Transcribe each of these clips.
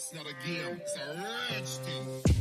It's not a game, it's a rage thing.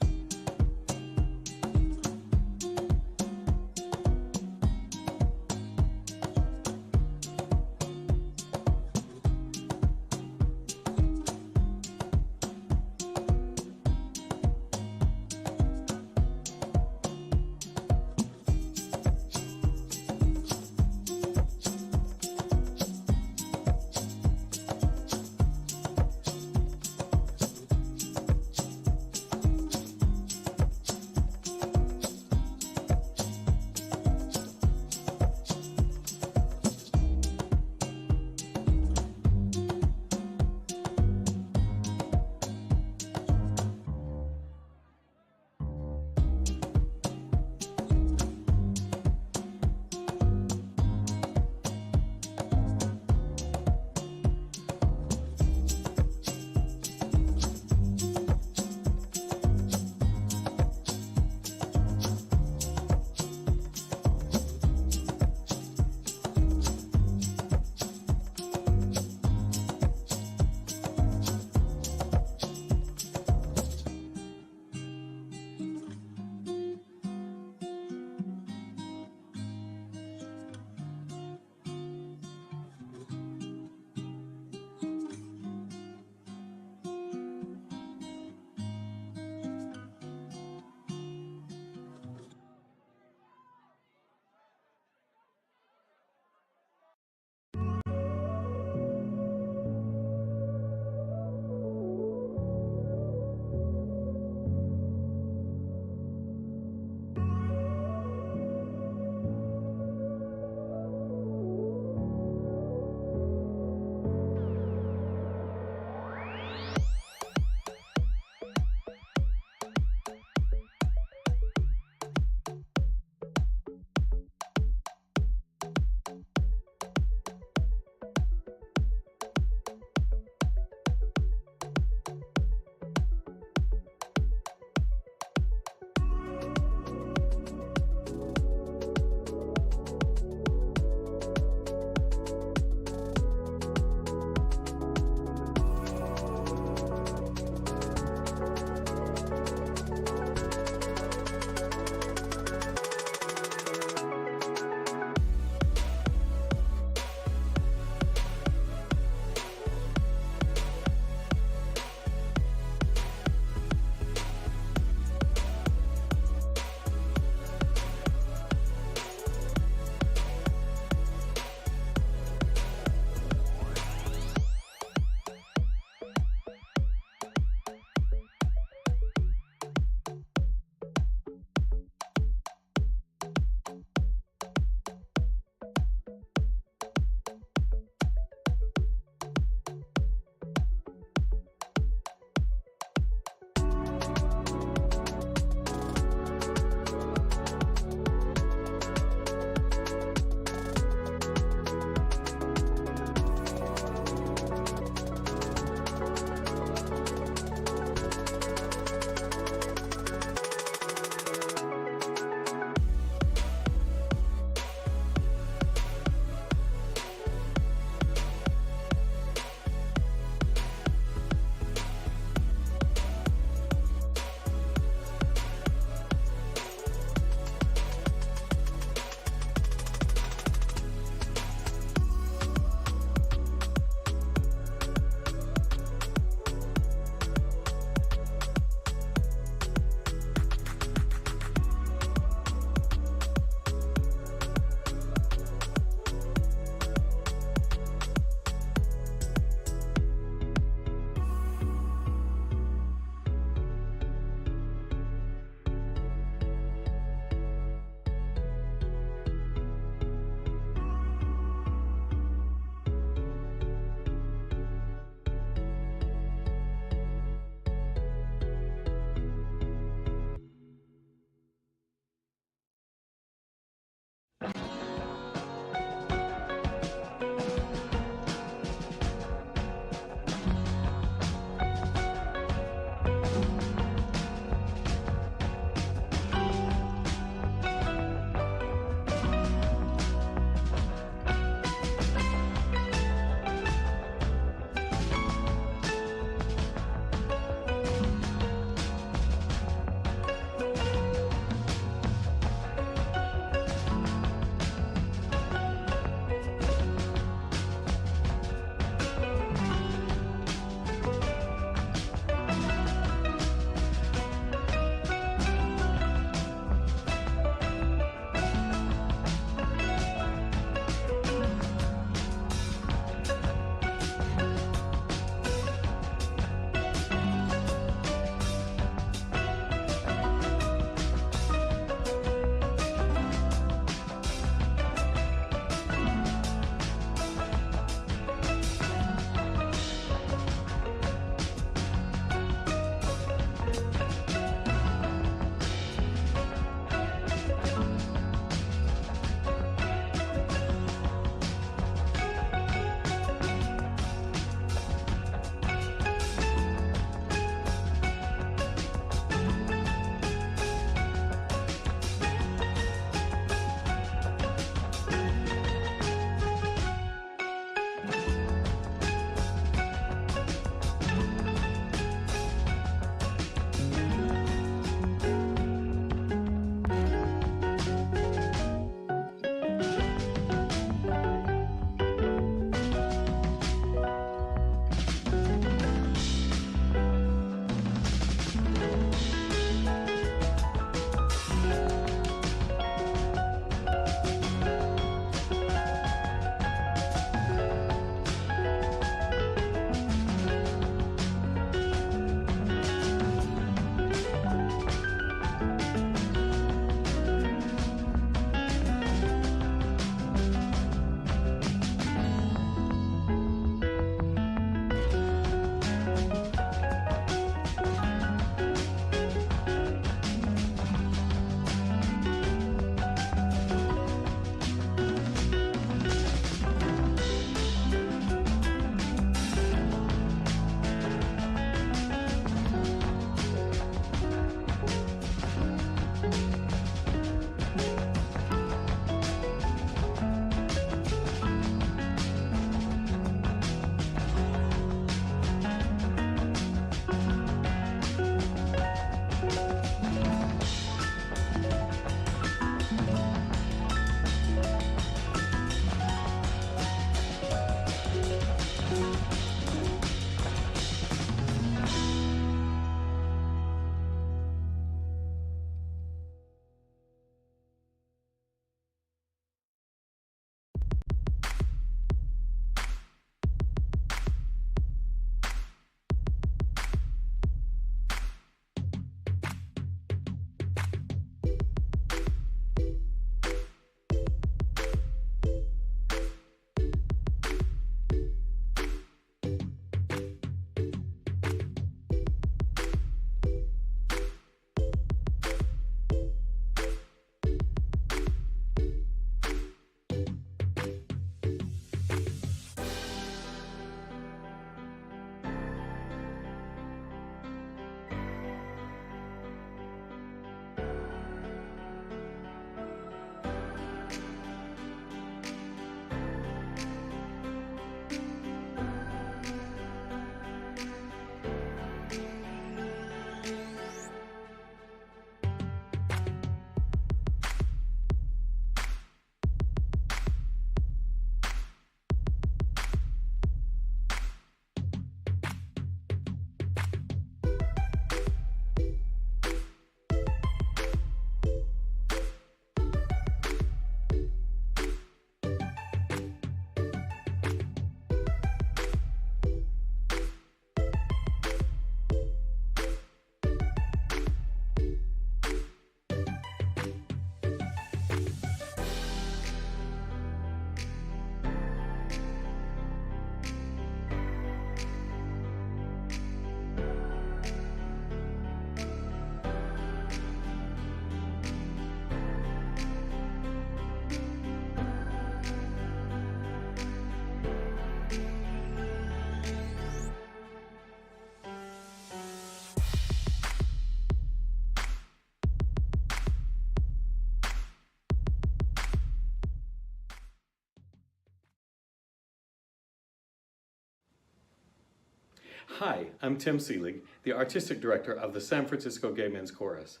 Hi, I'm Tim Seelig, the Artistic Director of the San Francisco Gay Men's Chorus.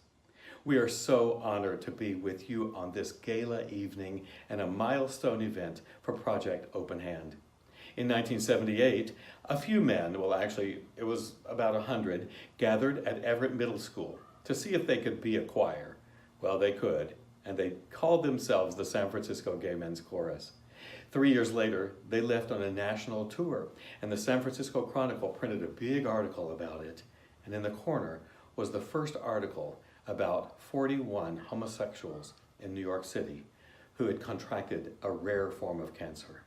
We are so honored to be with you on this gala evening and a milestone event for Project Open Hand. In 1978, a few men, well actually it was about 100, gathered at Everett Middle School to see if they could be a choir. Well, they could, and they called themselves the San Francisco Gay Men's Chorus. 3 years later, they left on a national tour, and the San Francisco Chronicle printed a big article about it, and in the corner was the first article about 41 homosexuals in New York City who had contracted a rare form of cancer.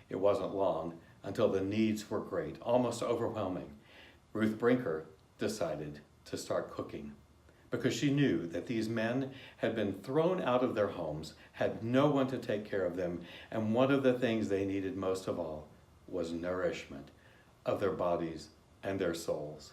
It wasn't long until the needs were great, almost overwhelming. Ruth Brinker decided to start cooking because she knew that these men had been thrown out of their homes, had no one to take care of them, and one of the things they needed most of all was nourishment of their bodies and their souls.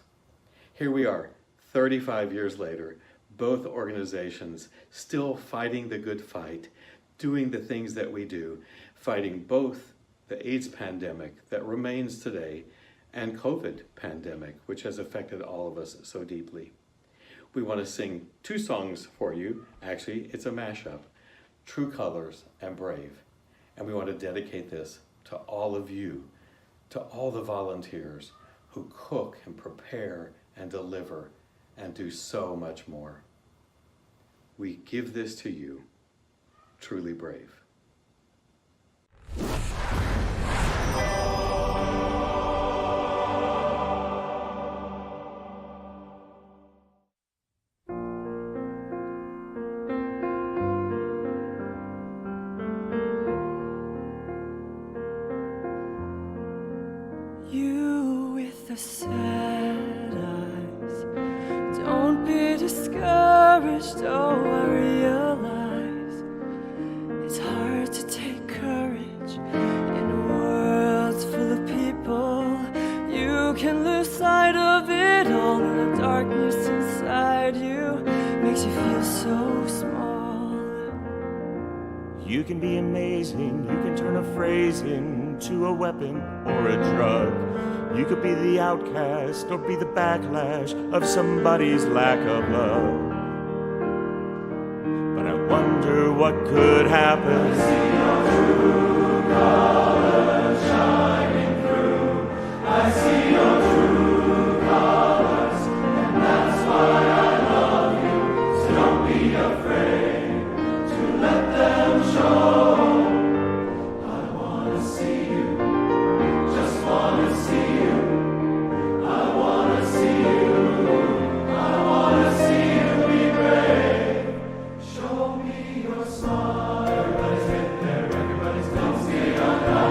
Here we are, 35 years later, both organizations still fighting the good fight, doing the things that we do, fighting both the AIDS pandemic that remains today and COVID pandemic, which has affected all of us so deeply. We want to sing two songs for you. Actually, it's a mashup, True Colors and Brave. And we want to dedicate this to all of you, to all the volunteers who cook and prepare and deliver and do so much more. We give this to you, truly brave. You with the sad eyes, don't be discouraged, oh I realize it's hard to take courage in worlds full of people. You can lose sight of it all, and the darkness inside you makes you feel so small. You can be amazing, you can turn a phrase into a weapon or a drug. You could be the outcast or be the backlash of somebody's lack of love. But I wonder what could happen. I see your true colors shining through. I see your true colors, and that's why I love you. So don't be afraid to let them show. I wanna see you, just wanna see you. I wanna see you, I wanna see you be brave. Show me your smile. Everybody's been there, everybody's been there.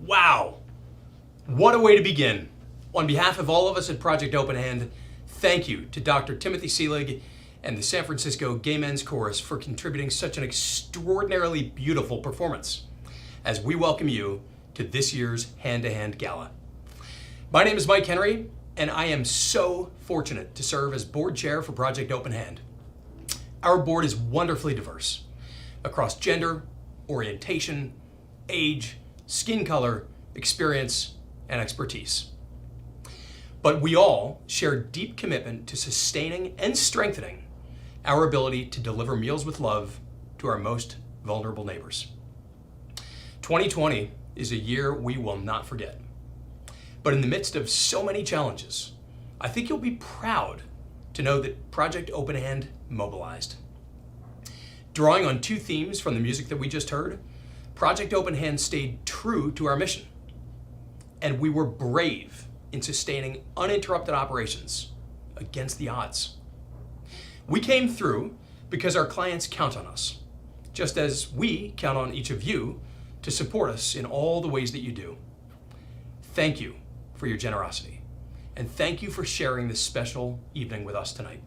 Wow, what a way to begin. On behalf of all of us at Project Open Hand, thank you to Dr. Timothy Seelig and the San Francisco Gay Men's Chorus for contributing such an extraordinarily beautiful performance as we welcome you to this year's Hand to Hand Gala. My name is Mike Henry, and I am so fortunate to serve as board chair for Project Open Hand. Our board is wonderfully diverse across gender, orientation, age, skin color, experience, and expertise. But we all share deep commitment to sustaining and strengthening our ability to deliver meals with love to our most vulnerable neighbors. 2020 is a year we will not forget. But in the midst of so many challenges, I think you'll be proud to know that Project Open Hand mobilized. Drawing on two themes from the music that we just heard, Project Open Hand stayed true to our mission, and we were brave in sustaining uninterrupted operations against the odds. We came through because our clients count on us, just as we count on each of you to support us in all the ways that you do. Thank you for your generosity, and thank you for sharing this special evening with us tonight.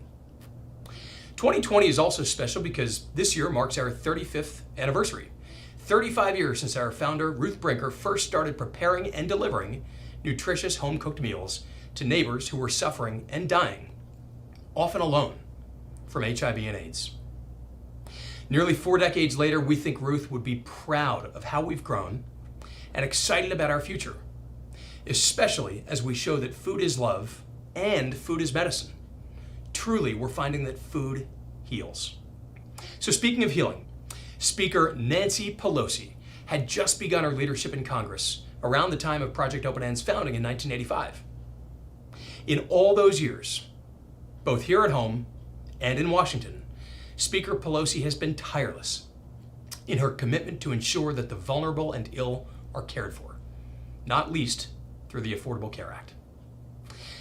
2020 is also special because this year marks our 35th anniversary. 35 years since our founder, Ruth Brinker, first started preparing and delivering nutritious home-cooked meals to neighbors who were suffering and dying, often alone, from HIV and AIDS. Nearly 4 decades later, we think Ruth would be proud of how we've grown and excited about our future, especially as we show that food is love and food is medicine. Truly, we're finding that food heals. So speaking of healing, Speaker Nancy Pelosi had just begun her leadership in Congress around the time of Project Open Hand's founding in 1985. In all those years, both here at home and in Washington, Speaker Pelosi has been tireless in her commitment to ensure that the vulnerable and ill are cared for, not least through the Affordable Care Act.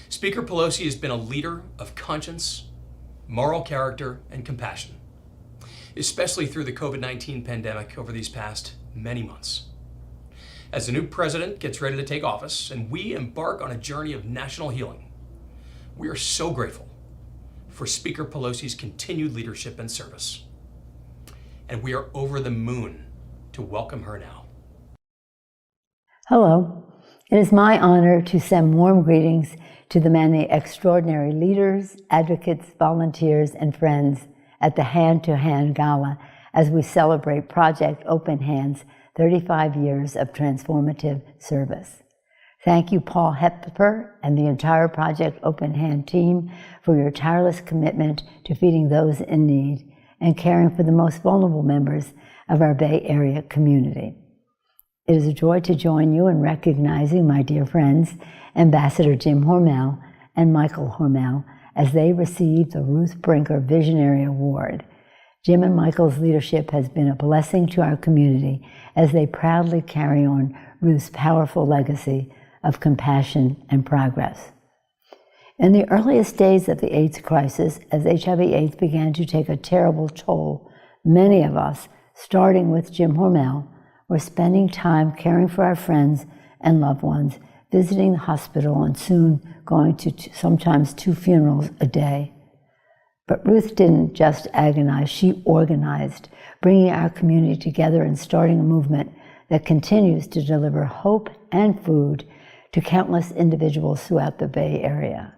Speaker Pelosi has been a leader of conscience, moral character, and compassion, especially through the COVID-19 pandemic over these past many months. As the new president gets ready to take office and we embark on a journey of national healing, we are so grateful for Speaker Pelosi's continued leadership and service. And we are over the moon to welcome her now. Hello. It is my honor to send warm greetings to the many extraordinary leaders, advocates, volunteers, and friends at the Hand to Hand Gala as we celebrate Project Open Hand's 35 years of transformative service. Thank you, Paul Hepper and the entire Project Open Hand team for your tireless commitment to feeding those in need and caring for the most vulnerable members of our Bay Area community. It is a joy to join you in recognizing my dear friends, Ambassador Jim Hormel and Michael Hormel, as they receive the Ruth Brinker Visionary Award. Jim and Michael's leadership has been a blessing to our community as they proudly carry on Ruth's powerful legacy of compassion and progress. In the earliest days of the AIDS crisis, as HIV/AIDS began to take a terrible toll, many of us, starting with Jim Hormel, were spending time caring for our friends and loved ones, visiting the hospital, and soon going to sometimes 2 funerals a day. But Ruth didn't just agonize, she organized, bringing our community together and starting a movement that continues to deliver hope and food to countless individuals throughout the Bay Area.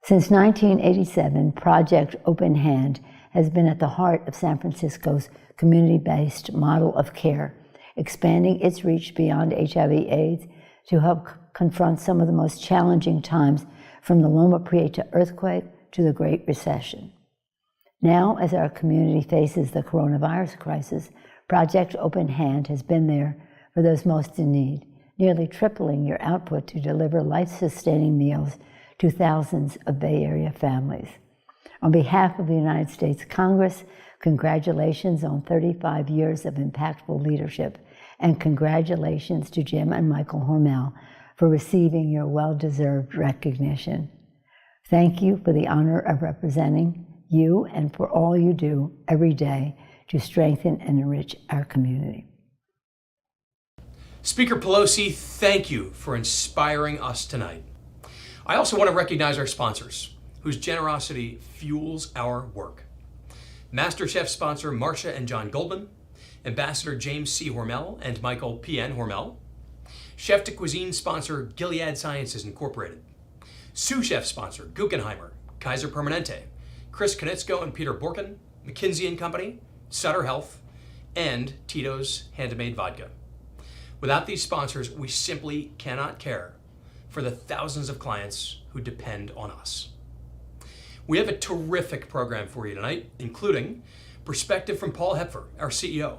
Since 1987, Project Open Hand has been at the heart of San Francisco's community-based model of care, expanding its reach beyond HIV/AIDS to help confront some of the most challenging times, from the Loma Prieta earthquake to the Great Recession. Now, as our community faces the coronavirus crisis, Project Open Hand has been there for those most in need, nearly tripling your output to deliver life-sustaining meals to thousands of Bay Area families. On behalf of the United States Congress, congratulations on 35 years of impactful leadership, and congratulations to Jim and Michael Hormel for receiving your well-deserved recognition. Thank you for the honor of representing you and for all you do every day to strengthen and enrich our community. Speaker Pelosi, thank you for inspiring us tonight. I also want to recognize our sponsors, whose generosity fuels our work. MasterChef sponsor Marcia and John Goldman, Ambassador James C. Hormel and Michael P.N. Hormel, Chef de Cuisine sponsor Gilead Sciences Incorporated, Sous Chef sponsor Guggenheimer, Kaiser Permanente, Chris Konitzko and Peter Borkin, McKinsey & Company, Sutter Health, and Tito's Handmade Vodka. Without these sponsors, we simply cannot care for the thousands of clients who depend on us. We have a terrific program for you tonight, including perspective from Paul Hepfer, our CEO.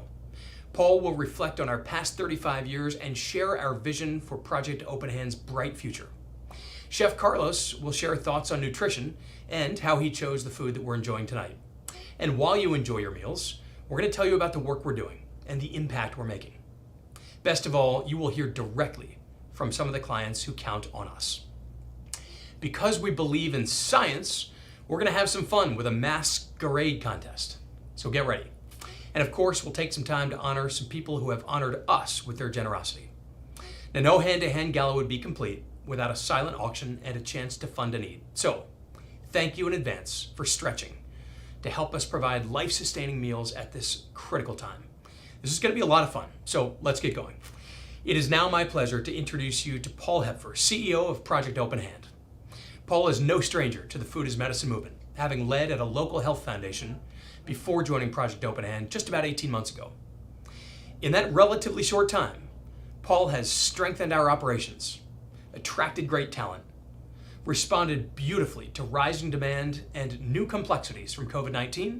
Paul will reflect on our past 35 years and share our vision for Project Open Hand's bright future. Chef Carlos will share thoughts on nutrition and how he chose the food that we're enjoying tonight. And while you enjoy your meals, we're going to tell you about the work we're doing and the impact we're making. Best of all, you will hear directly from some of the clients who count on us. Because we believe in science, we're going to have some fun with a masquerade contest. So get ready. And of course, we'll take some time to honor some people who have honored us with their generosity. Now, no hand-to-hand gala would be complete without a silent auction and a chance to fund a need. So, thank you in advance for stretching to help us provide life-sustaining meals at this critical time. This is going to be a lot of fun, so let's get going. It is now my pleasure to introduce you to Paul Hepfer, CEO of Project Open Hand. Paul is no stranger to the food as medicine movement, having led at a local health foundation before joining Project Open Hand just about 18 months ago. In that relatively short time, Paul has strengthened our operations, attracted great talent, responded beautifully to rising demand and new complexities from COVID-19,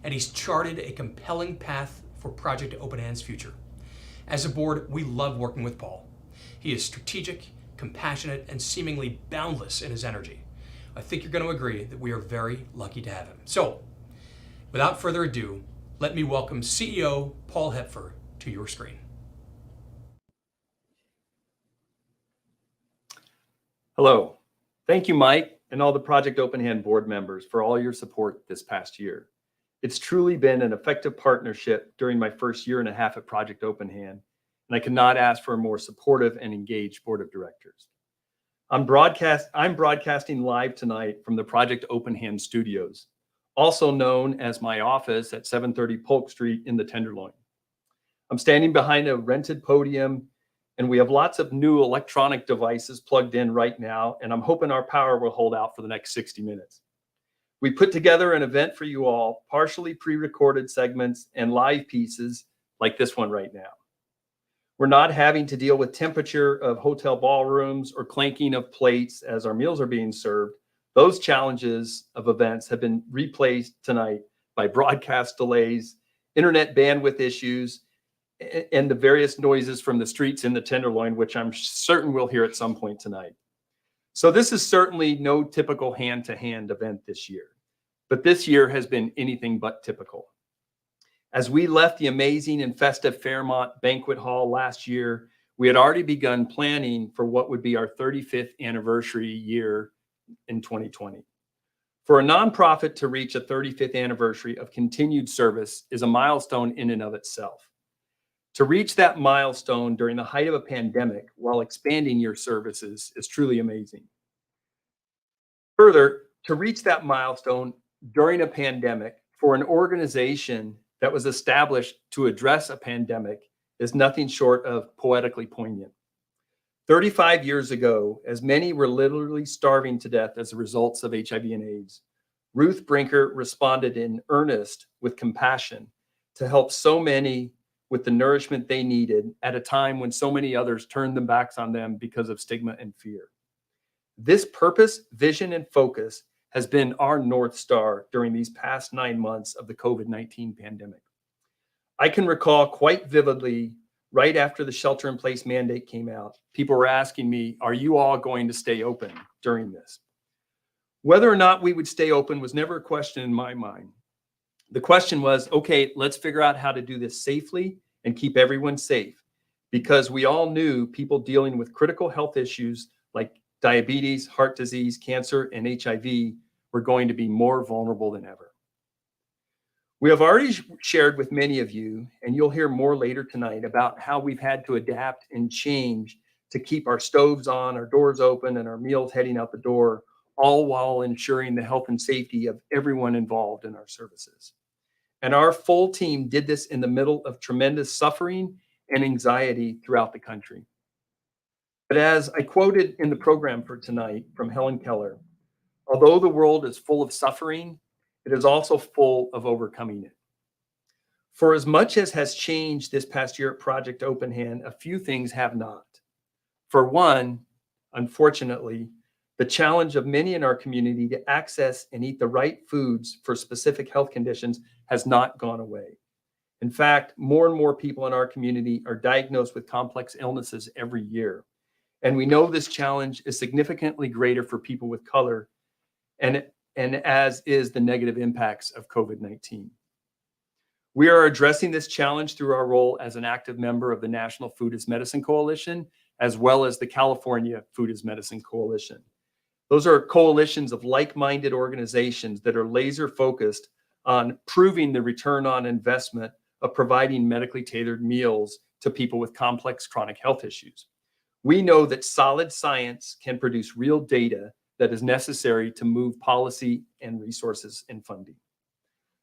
and he's charted a compelling path for Project Open Hand's future. As a board, we love working with Paul. He is strategic, compassionate, and seemingly boundless in his energy. I think you're going to agree that we are very lucky to have him. So, without further ado, let me welcome CEO Paul Hepfer to your screen. Hello. Thank you, Mike, and all the Project Open Hand board members for all your support this past year. It's truly been an effective partnership during my first year and a half at Project Open Hand, and I could not ask for a more supportive and engaged board of directors. I'm broadcasting live tonight from the Project Open Hand studios, also known as my office at 730 Polk Street in the Tenderloin. I'm standing behind a rented podium, and we have lots of new electronic devices plugged in right now, and I'm hoping our power will hold out for the next 60 minutes. We put together an event for you all, partially pre-recorded segments and live pieces like this one right now. We're not having to deal with temperature of hotel ballrooms or clanking of plates as our meals are being served. Those challenges of events have been replaced tonight by broadcast delays, internet bandwidth issues, and the various noises from the streets in the Tenderloin, which I'm certain we'll hear at some point tonight. So this is certainly no typical hand-to-hand event this year, but this year has been anything but typical. As we left the amazing and festive Fairmont Banquet Hall last year, we had already begun planning for what would be our 35th anniversary year in 2020. For a nonprofit to reach a 35th anniversary of continued service is a milestone in and of itself. To reach that milestone during the height of a pandemic while expanding your services is truly amazing. Further, to reach that milestone during a pandemic for an organization that was established to address a pandemic is nothing short of poetically poignant. 35 years ago, as many were literally starving to death as a result of HIV and AIDS, Ruth Brinker responded in earnest with compassion to help so many with the nourishment they needed at a time when so many others turned their backs on them because of stigma and fear. This purpose, vision, and focus has been our North Star during these past 9 months of the COVID-19 pandemic. I can recall quite vividly, right after the shelter-in-place mandate came out, people were asking me, are you all going to stay open during this? Whether or not we would stay open was never a question in my mind. The question was, okay, let's figure out how to do this safely and keep everyone safe, because we all knew people dealing with critical health issues like diabetes, heart disease, cancer, and HIV were going to be more vulnerable than ever. We have already shared with many of you, and you'll hear more later tonight, about how we've had to adapt and change to keep our stoves on, our doors open, and our meals heading out the door, all while ensuring the health and safety of everyone involved in our services. And our full team did this in the middle of tremendous suffering and anxiety throughout the country. But as I quoted in the program for tonight from Helen Keller, although the world is full of suffering, it is also full of overcoming it. For as much as has changed this past year at Project Open Hand, a few things have not. For one, unfortunately, the challenge of many in our community to access and eat the right foods for specific health conditions has not gone away. In fact, more and more people in our community are diagnosed with complex illnesses every year. And we know this challenge is significantly greater for people with color, and as is the negative impacts of COVID-19. We are addressing this challenge through our role as an active member of the National Food is Medicine Coalition, as well as the California Food is Medicine Coalition. Those are coalitions of like-minded organizations that are laser focused on proving the return on investment of providing medically tailored meals to people with complex chronic health issues. We know that solid science can produce real data that is necessary to move policy and resources and funding.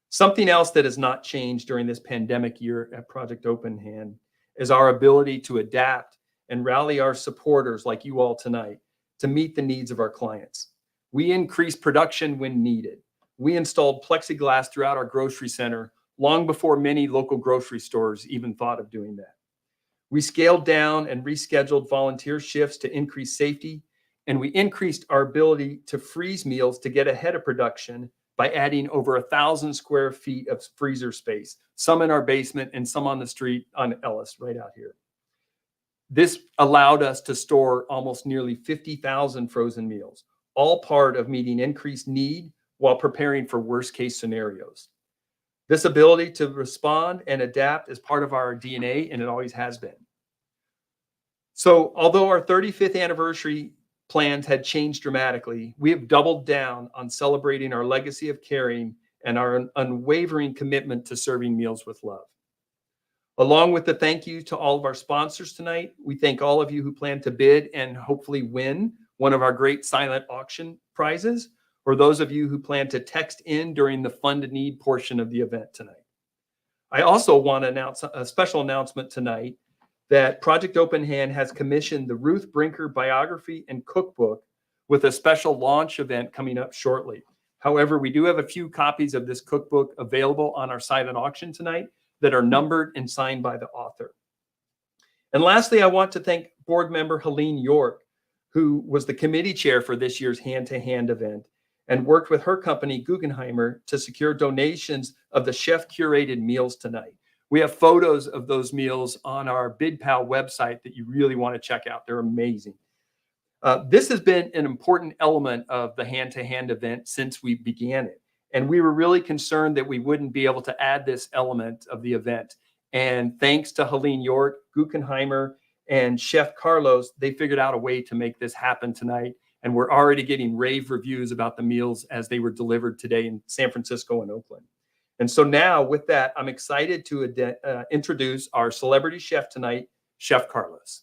Something else that has not changed during this pandemic year at Project Open Hand is our ability to adapt and rally our supporters like you all tonight to meet the needs of our clients. We increased production when needed. We installed plexiglass throughout our grocery center long before many local grocery stores even thought of doing that. We scaled down and rescheduled volunteer shifts to increase safety, and we increased our ability to freeze meals to get ahead of production by adding over 1,000 square feet of freezer space, some in our basement and some on the street on Ellis right out here. This allowed us to store almost nearly 50,000 frozen meals, all part of meeting increased need while preparing for worst case scenarios. This ability to respond and adapt is part of our DNA, and it always has been. So although our 35th anniversary plans had changed dramatically, we have doubled down on celebrating our legacy of caring and our unwavering commitment to serving meals with love. Along with the thank you to all of our sponsors tonight, we thank all of you who plan to bid and hopefully win one of our great silent auction prizes, or those of you who plan to text in during the fund to need portion of the event tonight. I also want to announce a special announcement tonight that Project Open Hand has commissioned the Ruth Brinker biography and cookbook with a special launch event coming up shortly. However, we do have a few copies of this cookbook available on our silent auction tonight that are numbered and signed by the author. And lastly, I want to thank board member Helene York, who was the committee chair for this year's hand-to-hand event and worked with her company, Guggenheimer, to secure donations of the chef-curated meals tonight. We have photos of those meals on our BidPal website that you really want to check out. They're amazing. This has been an important element of the hand-to-hand event since we began it. And we were really concerned that we wouldn't be able to add this element of the event. And thanks to Helene York, Guggenheimer, and Chef Carlos, they figured out a way to make this happen tonight. And we're already getting rave reviews about the meals as they were delivered today in San Francisco and Oakland. And so now with that, I'm excited to introduce our celebrity chef tonight, Chef Carlos.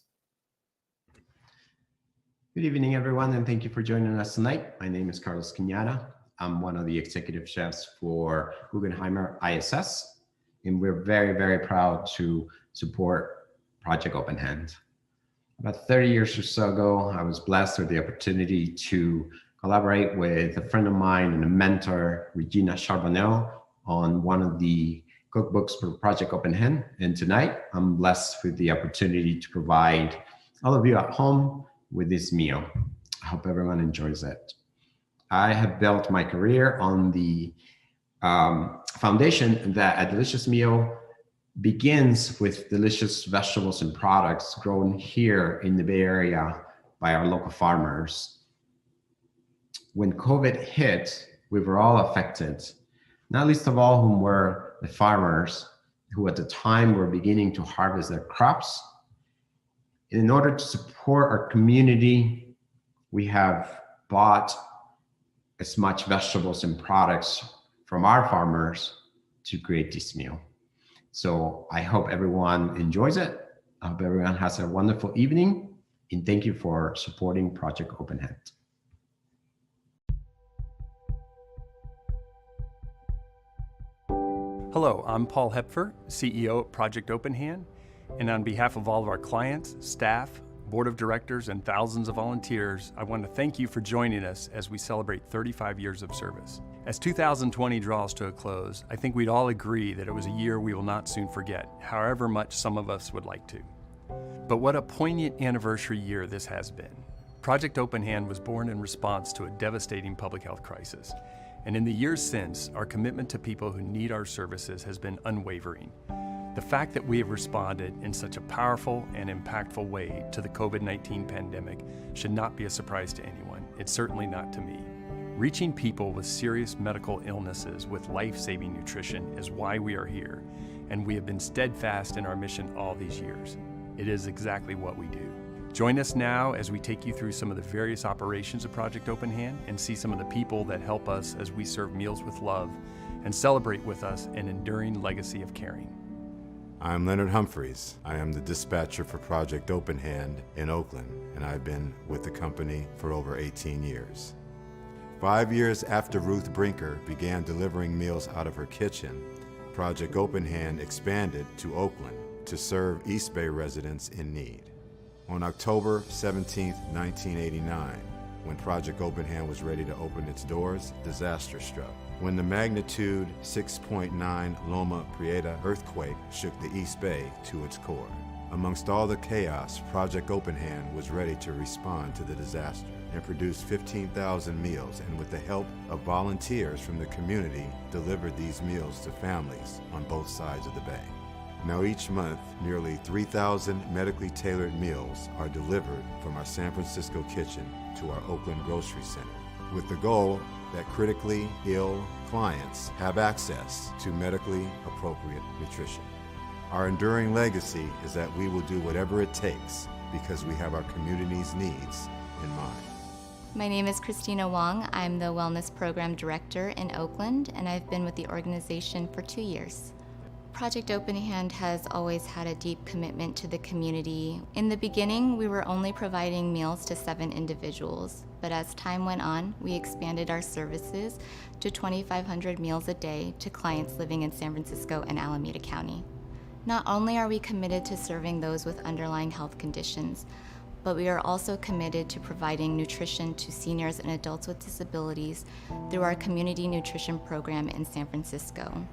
Good evening, everyone, and thank you for joining us tonight. My name is Carlos Cañada. I'm one of the executive chefs for Guggenheimer ISS, and we're very, very proud to support Project Open Hand. About 30 years or so ago, I was blessed with the opportunity to collaborate with a friend of mine and a mentor, Regina Charbonneau, on one of the cookbooks for Project Open Hand. And tonight, I'm blessed with the opportunity to provide all of you at home with this meal. I hope everyone enjoys it. I have built my career on the foundation that a delicious meal begins with delicious vegetables and products grown here in the Bay Area by our local farmers. When COVID hit, we were all affected, not least of all whom were the farmers who at the time were beginning to harvest their crops. In order to support our community, we have bought as much vegetables and products from our farmers to create this meal. So I hope everyone enjoys it. I hope everyone has a wonderful evening, and thank you for supporting Project Open Hand. Hello, I'm Paul Hepfer, CEO at Project Open Hand, and on behalf of all of our clients, staff, board of directors, and thousands of volunteers, I want to thank you for joining us as we celebrate 35 years of service. As 2020 draws to a close, I think we'd all agree that it was a year we will not soon forget, however much some of us would like to. But what a poignant anniversary year this has been. Project Open Hand was born in response to a devastating public health crisis. And in the years since, our commitment to people who need our services has been unwavering. The fact that we have responded in such a powerful and impactful way to the COVID-19 pandemic should not be a surprise to anyone. It's certainly not to me. Reaching people with serious medical illnesses with life-saving nutrition is why we are here, and we have been steadfast in our mission all these years. It is exactly what we do. Join us now as we take you through some of the various operations of Project Open Hand and see some of the people that help us as we serve meals with love and celebrate with us an enduring legacy of caring. I'm Leonard Humphreys. I am the dispatcher for Project Open Hand in Oakland, and I've been with the company for over 18 years. 5 years after Ruth Brinker began delivering meals out of her kitchen, Project Open Hand expanded to Oakland to serve East Bay residents in need. On October 17, 1989, when Project Open Hand was ready to open its doors, disaster struck. When the magnitude 6.9 Loma Prieta earthquake shook the East Bay to its core. Amongst all the chaos, Project Open Hand was ready to respond to the disaster and produce 15,000 meals, and with the help of volunteers from the community, delivered these meals to families on both sides of the bay. Now each month, nearly 3,000 medically tailored meals are delivered from our San Francisco kitchen to our Oakland grocery center, with the goal that critically ill clients have access to medically appropriate nutrition. Our enduring legacy is that we will do whatever it takes because we have our community's needs in mind. My name is Christina Wong. I'm the Wellness Program Director in Oakland, and I've been with the organization for 2 years. Project Open Hand has always had a deep commitment to the community. In the beginning, we were only providing meals to 7 individuals, but as time went on, we expanded our services to 2,500 meals a day to clients living in San Francisco and Alameda County. Not only are we committed to serving those with underlying health conditions, but we are also committed to providing nutrition to seniors and adults with disabilities through our community nutrition program in San Francisco.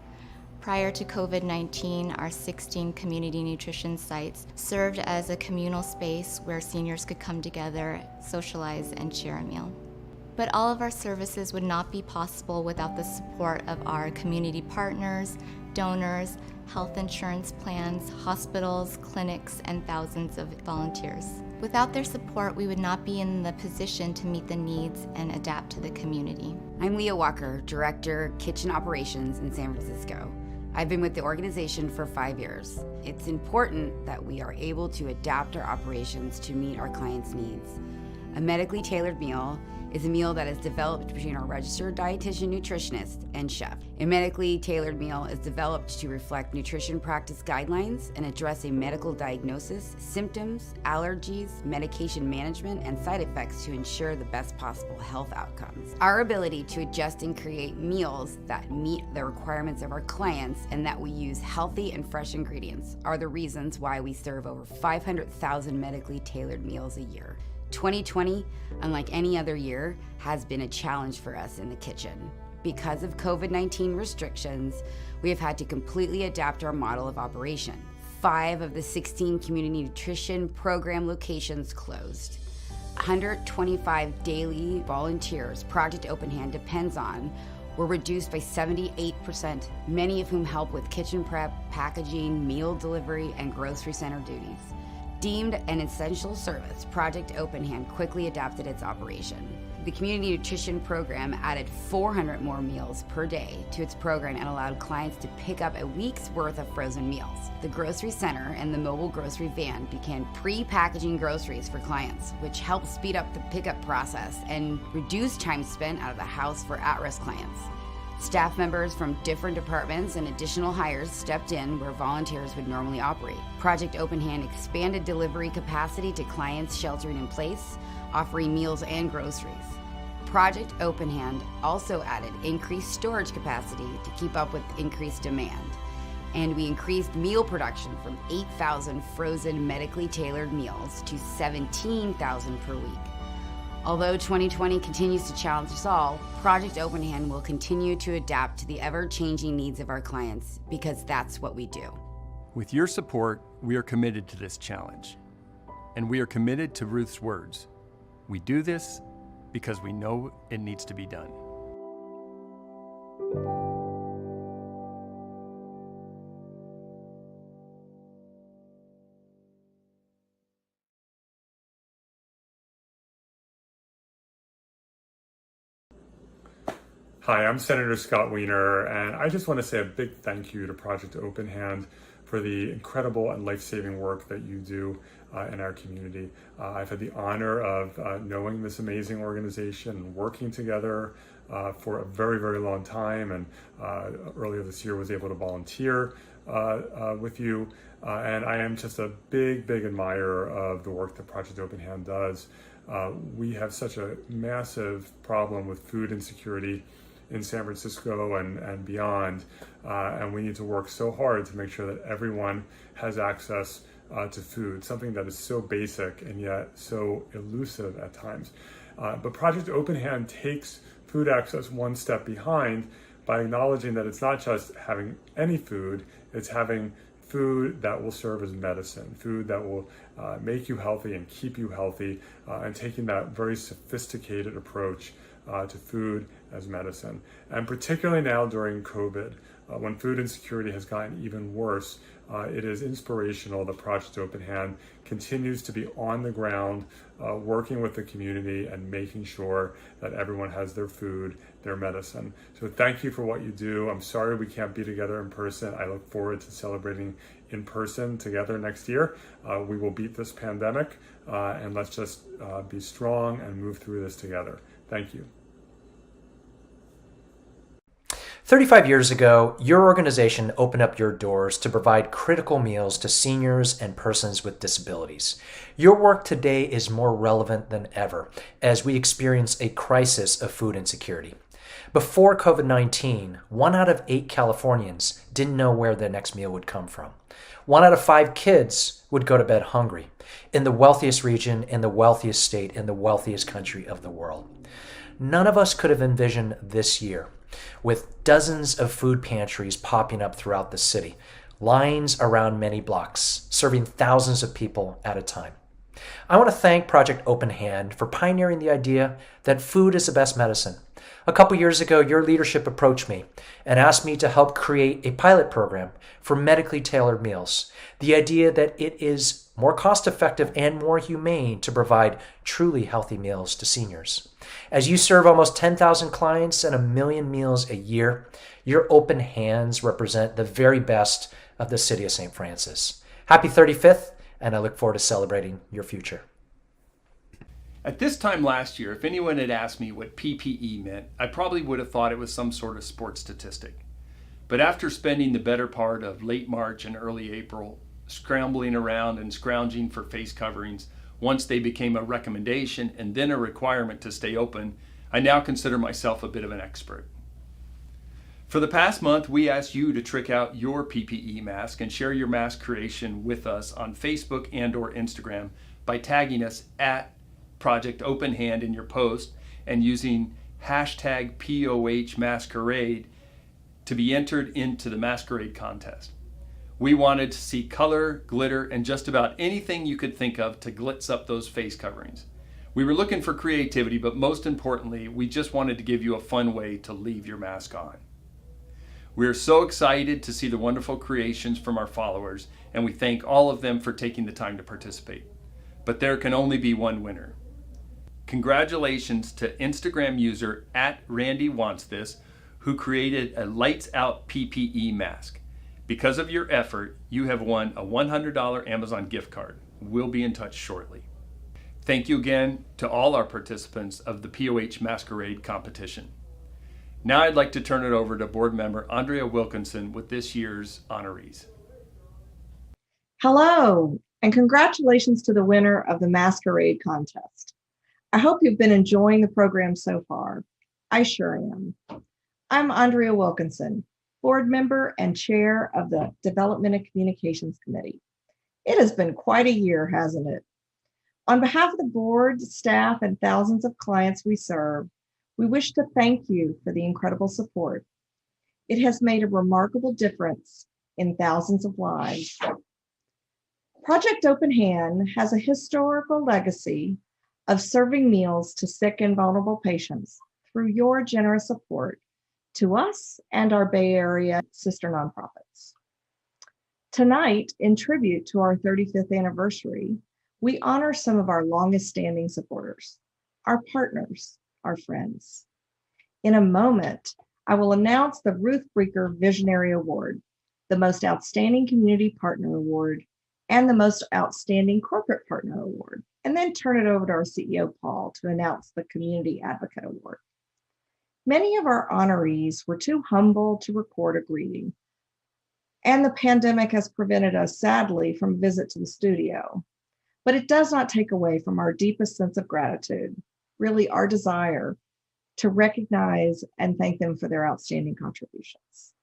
Prior to COVID-19, our 16 community nutrition sites served as a communal space where seniors could come together, socialize, and share a meal. But all of our services would not be possible without the support of our community partners, donors, health insurance plans, hospitals, clinics, and thousands of volunteers. Without their support, we would not be in the position to meet the needs and adapt to the community. I'm Leah Walker, Director, Kitchen Operations in San Francisco. I've been with the organization for 5 years. It's important that we are able to adapt our operations to meet our clients' needs. A medically tailored meal is a meal that is developed between our registered dietitian nutritionist and chef. A medically tailored meal is developed to reflect nutrition practice guidelines and address a medical diagnosis, symptoms, allergies, medication management, and side effects to ensure the best possible health outcomes. Our ability to adjust and create meals that meet the requirements of our clients and that we use healthy and fresh ingredients are the reasons why we serve over 500,000 medically tailored meals a year. 2020, unlike any other year, has been a challenge for us in the kitchen. Because of COVID-19 restrictions, we have had to completely adapt our model of operation. 5 of the 16 community nutrition program locations closed. 125 daily volunteers Project Open Hand depends on were reduced by 78%, many of whom help with kitchen prep, packaging, meal delivery, and grocery center duties. Deemed an essential service, Project Open Hand quickly adapted its operation. The community nutrition program added 400 more meals per day to its program and allowed clients to pick up a week's worth of frozen meals. The grocery center and the mobile grocery van began pre-packaging groceries for clients, which helped speed up the pickup process and reduce time spent out of the house for at-risk clients. Staff members from different departments and additional hires stepped in where volunteers would normally operate. Project Open Hand expanded delivery capacity to clients sheltering in place, offering meals and groceries. Project Open Hand also added increased storage capacity to keep up with increased demand. And we increased meal production from 8,000 frozen medically tailored meals to 17,000 per week. Although 2020 continues to challenge us all, Project Open Hand will continue to adapt to the ever-changing needs of our clients because that's what we do. With your support, we are committed to this challenge. And we are committed to Ruth's words. We do this because we know it needs to be done. Hi, I'm Senator Scott Wiener, and I just want to say a big thank you to Project Open Hand for the incredible and life-saving work that you do in our community. I've had the honor of knowing this amazing organization and working together for a very, very long time, and earlier this year was able to volunteer with you. And I am just a big, big admirer of the work that Project Open Hand does. We have such a massive problem with food insecurity in San Francisco and beyond, and we need to work so hard to make sure that everyone has access to food, something that is so basic and yet so elusive at times. But Project Open Hand takes food access one step behind by acknowledging that it's not just having any food, it's having food that will serve as medicine, food that will make you healthy and keep you healthy, and taking that very sophisticated approach to food as medicine. And particularly now during COVID, when food insecurity has gotten even worse, it is inspirational that Project Open Hand continues to be on the ground, working with the community and making sure that everyone has their food, their medicine. So thank you for what you do. I'm sorry we can't be together in person. I look forward to celebrating in person together next year. We will beat this pandemic, and let's just be strong and move through this together. Thank you. 35 years ago, your organization opened up your doors to provide critical meals to seniors and persons with disabilities. Your work today is more relevant than ever as we experience a crisis of food insecurity. Before COVID-19, 1 out of 8 Californians didn't know where their next meal would come from. 1 out of 5 kids would go to bed hungry in the wealthiest region, in the wealthiest state, in the wealthiest country of the world. None of us could have envisioned this year, with dozens of food pantries popping up throughout the city, lines around many blocks, serving thousands of people at a time. I want to thank Project Open Hand for pioneering the idea that food is the best medicine. A couple years ago, your leadership approached me and asked me to help create a pilot program for medically tailored meals. The idea that it is more cost-effective and more humane to provide truly healthy meals to seniors. As you serve almost 10,000 clients and 1 million meals a year, your open hands represent the very best of the city of St. Francis. Happy 35th, and I look forward to celebrating your future. At this time last year, if anyone had asked me what PPE meant, I probably would have thought it was some sort of sports statistic. But after spending the better part of late March and early April scrambling around and scrounging for face coverings, once they became a recommendation and then a requirement to stay open, I now consider myself a bit of an expert. For the past month, we asked you to trick out your PPE mask and share your mask creation with us on Facebook and/or Instagram by tagging us at Project Open Hand in your post and using hashtag POH Masquerade to be entered into the Masquerade contest. We wanted to see color, glitter, and just about anything you could think of to glitz up those face coverings. We were looking for creativity, but most importantly, we just wanted to give you a fun way to leave your mask on. We are so excited to see the wonderful creations from our followers, and we thank all of them for taking the time to participate. But there can only be one winner. Congratulations to Instagram user @RandyWantsThis, who created a lights out PPE mask. Because of your effort, you have won a $100 Amazon gift card. We'll be in touch shortly. Thank you again to all our participants of the POH Masquerade competition. Now I'd like to turn it over to board member Andrea Wilkinson with this year's honorees. Hello, and congratulations to the winner of the Masquerade contest. I hope you've been enjoying the program so far. I sure am. I'm Andrea Wilkinson, board member and chair of the Development and Communications Committee. It has been quite a year, hasn't it? On behalf of the board, staff, and thousands of clients we serve, we wish to thank you for the incredible support. It has made a remarkable difference in thousands of lives. Project Open Hand has a historical legacy of serving meals to sick and vulnerable patients through your generous support to us and our Bay Area sister nonprofits. Tonight, in tribute to our 35th anniversary, we honor some of our longest standing supporters, our partners, our friends. In a moment, I will announce the Ruth Brinker Visionary Award, the Most Outstanding Community Partner Award, and the Most Outstanding Corporate Partner Award, and then turn it over to our CEO, Paul, to announce the Community Advocate Award. Many of our honorees were too humble to record a greeting, and the pandemic has prevented us, sadly, from a visit to the studio. But it does not take away from our deepest sense of gratitude, really our desire to recognize and thank them for their outstanding contributions.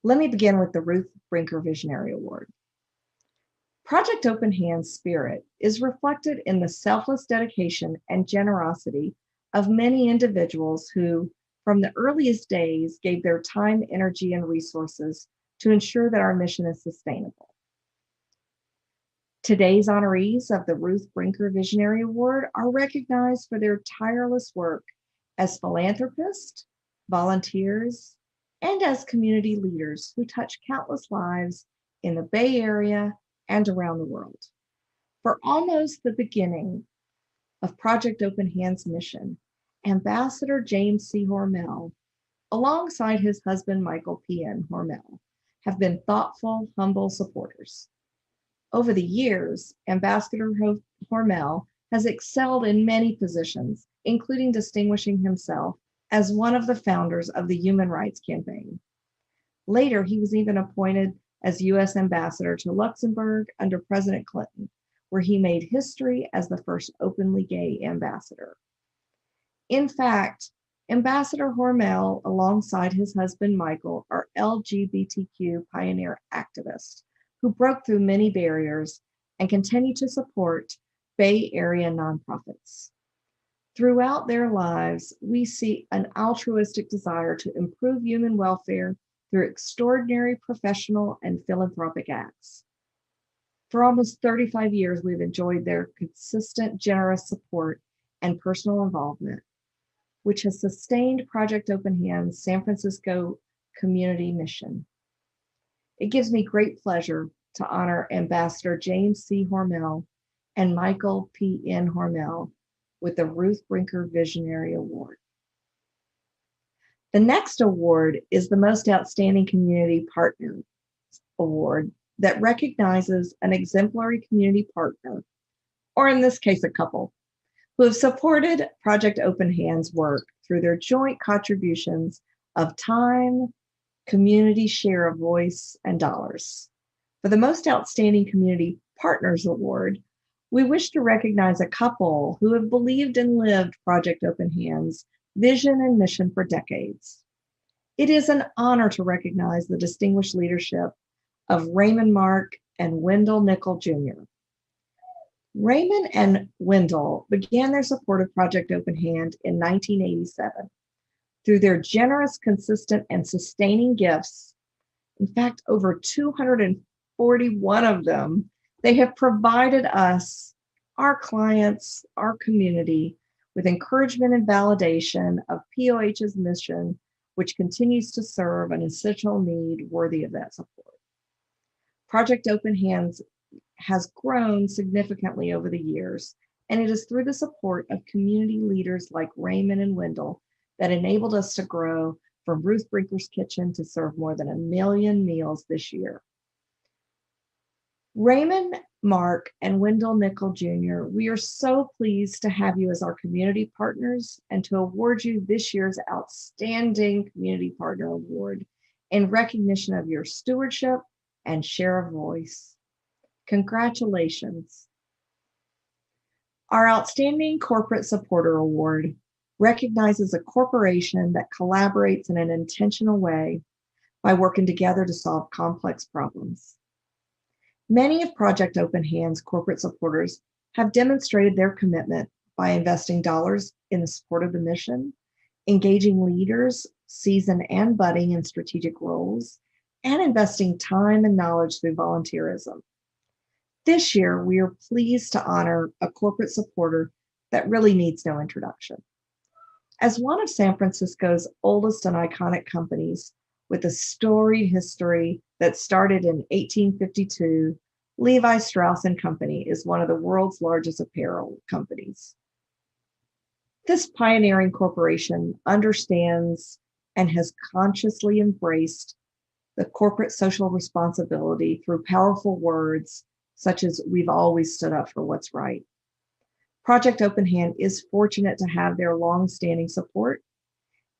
Let me begin with the Ruth Brinker Visionary Award. Project Open Hand's spirit is reflected in the selfless dedication and generosity of many individuals who, from the earliest days, gave their time, energy, and resources to ensure that our mission is sustainable. Today's honorees of the Ruth Brinker Visionary Award are recognized for their tireless work as philanthropists, volunteers, and as community leaders who touch countless lives in the Bay Area and around the world. For almost the beginning of Project Open Hand's mission, Ambassador James C. Hormel, alongside his husband Michael P.N. Hormel, have been thoughtful, humble supporters. Over the years, Ambassador Hormel has excelled in many positions, including distinguishing himself as one of the founders of the Human Rights Campaign. Later, he was even appointed as U.S. Ambassador to Luxembourg under President Clinton, where he made history as the first openly gay ambassador. In fact, Ambassador Hormel, alongside his husband Michael, are LGBTQ pioneer activists who broke through many barriers and continue to support Bay Area nonprofits. Throughout their lives, we see an altruistic desire to improve human welfare through extraordinary professional and philanthropic acts. For almost 35 years, we've enjoyed their consistent, generous support and personal involvement, which has sustained Project Open Hand's San Francisco community mission. It gives me great pleasure to honor Ambassador James C. Hormel and Michael P.N. Hormel with the Ruth Brinker Visionary Award. The next award is the Most Outstanding Community Partner Award that recognizes an exemplary community partner, or in this case, a couple, who have supported Project Open Hand's work through their joint contributions of time, community share of voice, and dollars. For the Most Outstanding Community Partners Award, we wish to recognize a couple who have believed and lived Project Open Hand's vision and mission for decades. It is an honor to recognize the distinguished leadership of Raymond Mark and Wendell Nickel Jr. Raymond and Wendell began their support of Project Open Hand in 1987. Through their generous, consistent, and sustaining gifts, in fact, over 241 of them, they have provided us, our clients, our community, with encouragement and validation of POH's mission, which continues to serve an essential need worthy of that support. Project Open Hands has grown significantly over the years, and it is through the support of community leaders like Raymond and Wendell that enabled us to grow from Ruth Brinker's Kitchen to serve more than 1 million meals this year. Raymond Mark, and Wendell Nickel Jr., we are so pleased to have you as our community partners and to award you this year's Outstanding Community Partner Award in recognition of your stewardship and share of voice. Congratulations. Our Outstanding Corporate Supporter Award recognizes a corporation that collaborates in an intentional way by working together to solve complex problems. Many of Project Open Hand's corporate supporters have demonstrated their commitment by investing dollars in the support of the mission, engaging leaders, seasoned and budding in strategic roles, and investing time and knowledge through volunteerism. This year, we are pleased to honor a corporate supporter that really needs no introduction. As one of San Francisco's oldest and iconic companies, with a storied history that started in 1852, Levi Strauss & Company is one of the world's largest apparel companies. This pioneering corporation understands and has consciously embraced the corporate social responsibility through powerful words such as "we've always stood up for what's right." Project Open Hand is fortunate to have their long-standing support,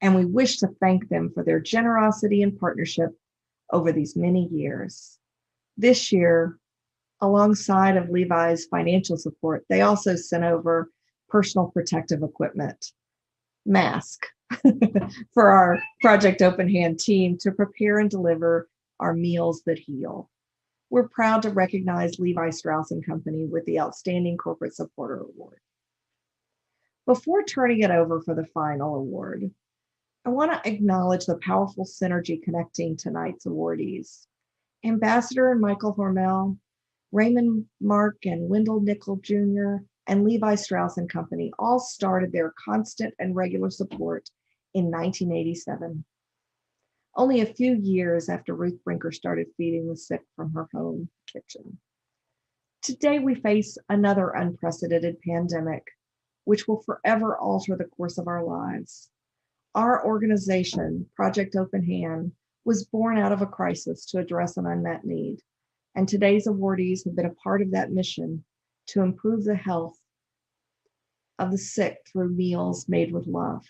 and we wish to thank them for their generosity and partnership over these many years. This year, alongside of Levi's financial support, they also sent over personal protective equipment, mask, for our Project Open Hand team to prepare and deliver our meals that heal. We're proud to recognize Levi Strauss & Company with the Outstanding Corporate Supporter Award. Before turning it over for the final award, I want to acknowledge the powerful synergy connecting tonight's awardees. Ambassador Michael Hormel, Raymond Mark and Wendell Nickel Jr., and Levi Strauss & Company all started their constant and regular support in 1987. Only a few years after Ruth Brinker started feeding the sick from her home kitchen. Today, we face another unprecedented pandemic, which will forever alter the course of our lives. Our organization, Project Open Hand, was born out of a crisis to address an unmet need, and today's awardees have been a part of that mission to improve the health of the sick through meals made with love.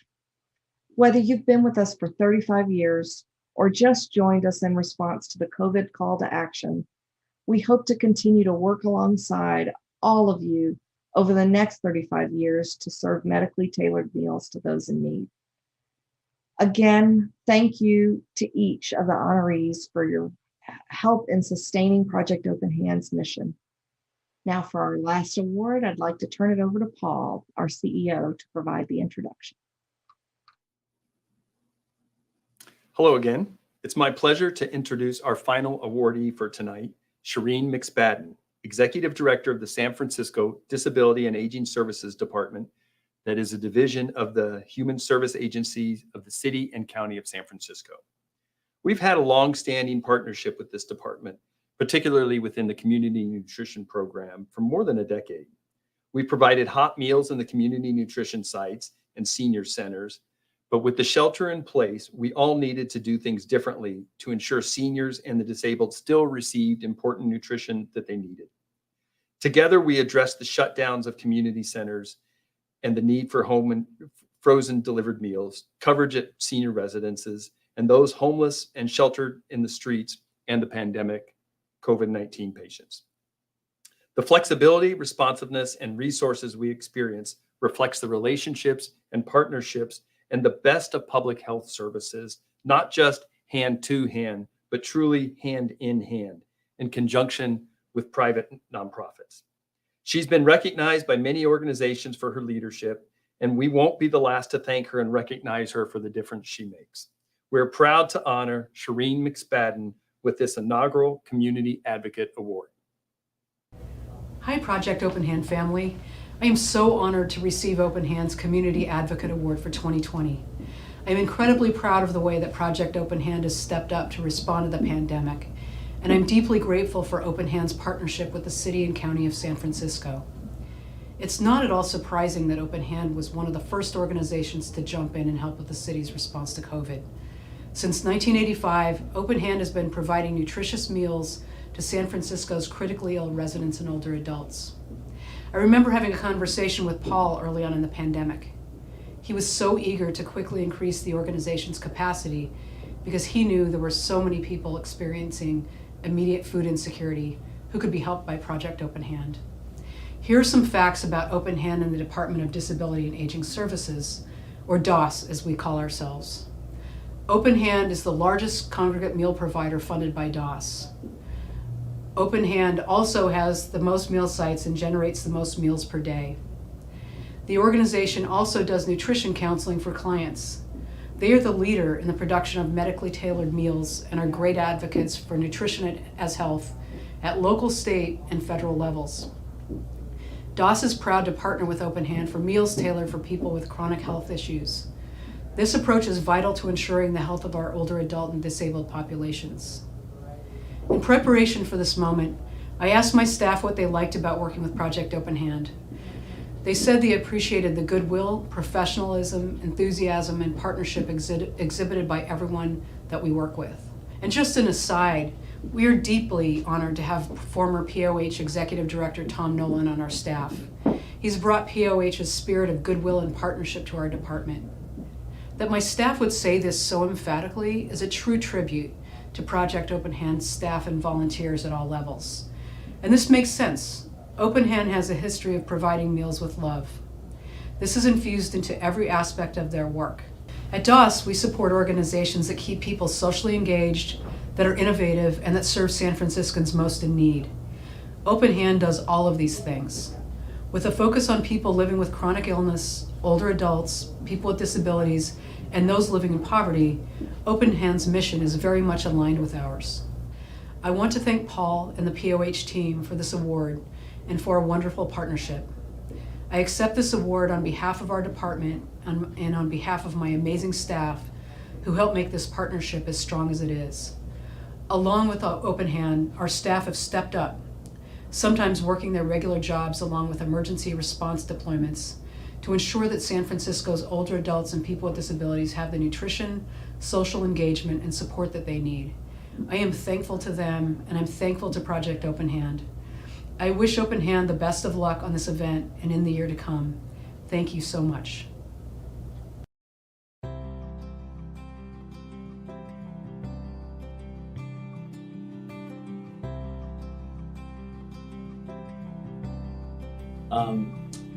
Whether you've been with us for 35 years or just joined us in response to the COVID call to action, we hope to continue to work alongside all of you over the next 35 years to serve medically tailored meals to those in need. Again, thank you to each of the honorees for your help in sustaining Project Open Hand's mission. Now for our last award, I'd like to turn it over to Paul, our CEO, to provide the introduction. Hello again. It's my pleasure to introduce our final awardee for tonight, Shireen McSpadden, Executive Director of the San Francisco Disability and Aging Services Department, that is a division of the Human Service Agencies of the City and County of San Francisco. We've had a long-standing partnership with this department, particularly within the Community Nutrition Program, for more than a decade. We provided hot meals in the community nutrition sites and senior centers, but with the shelter in place, we all needed to do things differently to ensure seniors and the disabled still received important nutrition that they needed. Together, we addressed the shutdowns of community centers and the need for home and frozen delivered meals, coverage at senior residences, and those homeless and sheltered in the streets and the pandemic COVID-19 patients. The flexibility, responsiveness, and resources we experience reflects the relationships and partnerships and the best of public health services, not just hand to hand, but truly hand in hand, in conjunction with private nonprofits. She's been recognized by many organizations for her leadership, and we won't be the last to thank her and recognize her for the difference she makes. We're proud to honor Shireen McSpadden with this inaugural Community Advocate Award. Hi, Project Open Hand family. I am so honored to receive Open Hand's Community Advocate Award for 2020. I am incredibly proud of the way that Project Open Hand has stepped up to respond to the pandemic, and I'm deeply grateful for Open Hand's partnership with the City and County of San Francisco. It's not at all surprising that Open Hand was one of the first organizations to jump in and help with the city's response to COVID. Since 1985, Open Hand has been providing nutritious meals to San Francisco's critically ill residents and older adults. I remember having a conversation with Paul early on in the pandemic. He was so eager to quickly increase the organization's capacity because he knew there were so many people experiencing immediate food insecurity who could be helped by Project Open Hand. Here are some facts about Open Hand and the Department of Disability and Aging Services, or DOS as we call ourselves. Open Hand is the largest congregate meal provider funded by DOS. Open Hand also has the most meal sites and generates the most meals per day. The organization also does nutrition counseling for clients. They are the leader in the production of medically tailored meals and are great advocates for nutrition as health at local, state, and federal levels. DOS is proud to partner with Open Hand for meals tailored for people with chronic health issues. This approach is vital to ensuring the health of our older adult and disabled populations. In preparation for this moment, I asked my staff what they liked about working with Project Open Hand. They said they appreciated the goodwill, professionalism, enthusiasm, and partnership exhibited by everyone that we work with. And just an aside, we are deeply honored to have former POH Executive Director Tom Nolan on our staff. He's brought POH's spirit of goodwill and partnership to our department. That my staff would say this so emphatically is a true tribute to Project Open Hand's staff and volunteers at all levels. And this makes sense. Open Hand has a history of providing meals with love. This is infused into every aspect of their work. At DOS, we support organizations that keep people socially engaged, that are innovative, and that serve San Franciscans most in need. Open Hand does all of these things. With a focus on people living with chronic illness, older adults, people with disabilities, and those living in poverty, Open Hand's mission is very much aligned with ours. I want to thank Paul and the POH team for this award and for a wonderful partnership. I accept this award on behalf of our department and on behalf of my amazing staff who helped make this partnership as strong as it is. Along with Open Hand, our staff have stepped up, sometimes working their regular jobs along with emergency response deployments to ensure that San Francisco's older adults and people with disabilities have the nutrition, social engagement, and support that they need. I am thankful to them, and I'm thankful to Project Open Hand. I wish Open Hand the best of luck on this event and in the year to come. Thank you so much.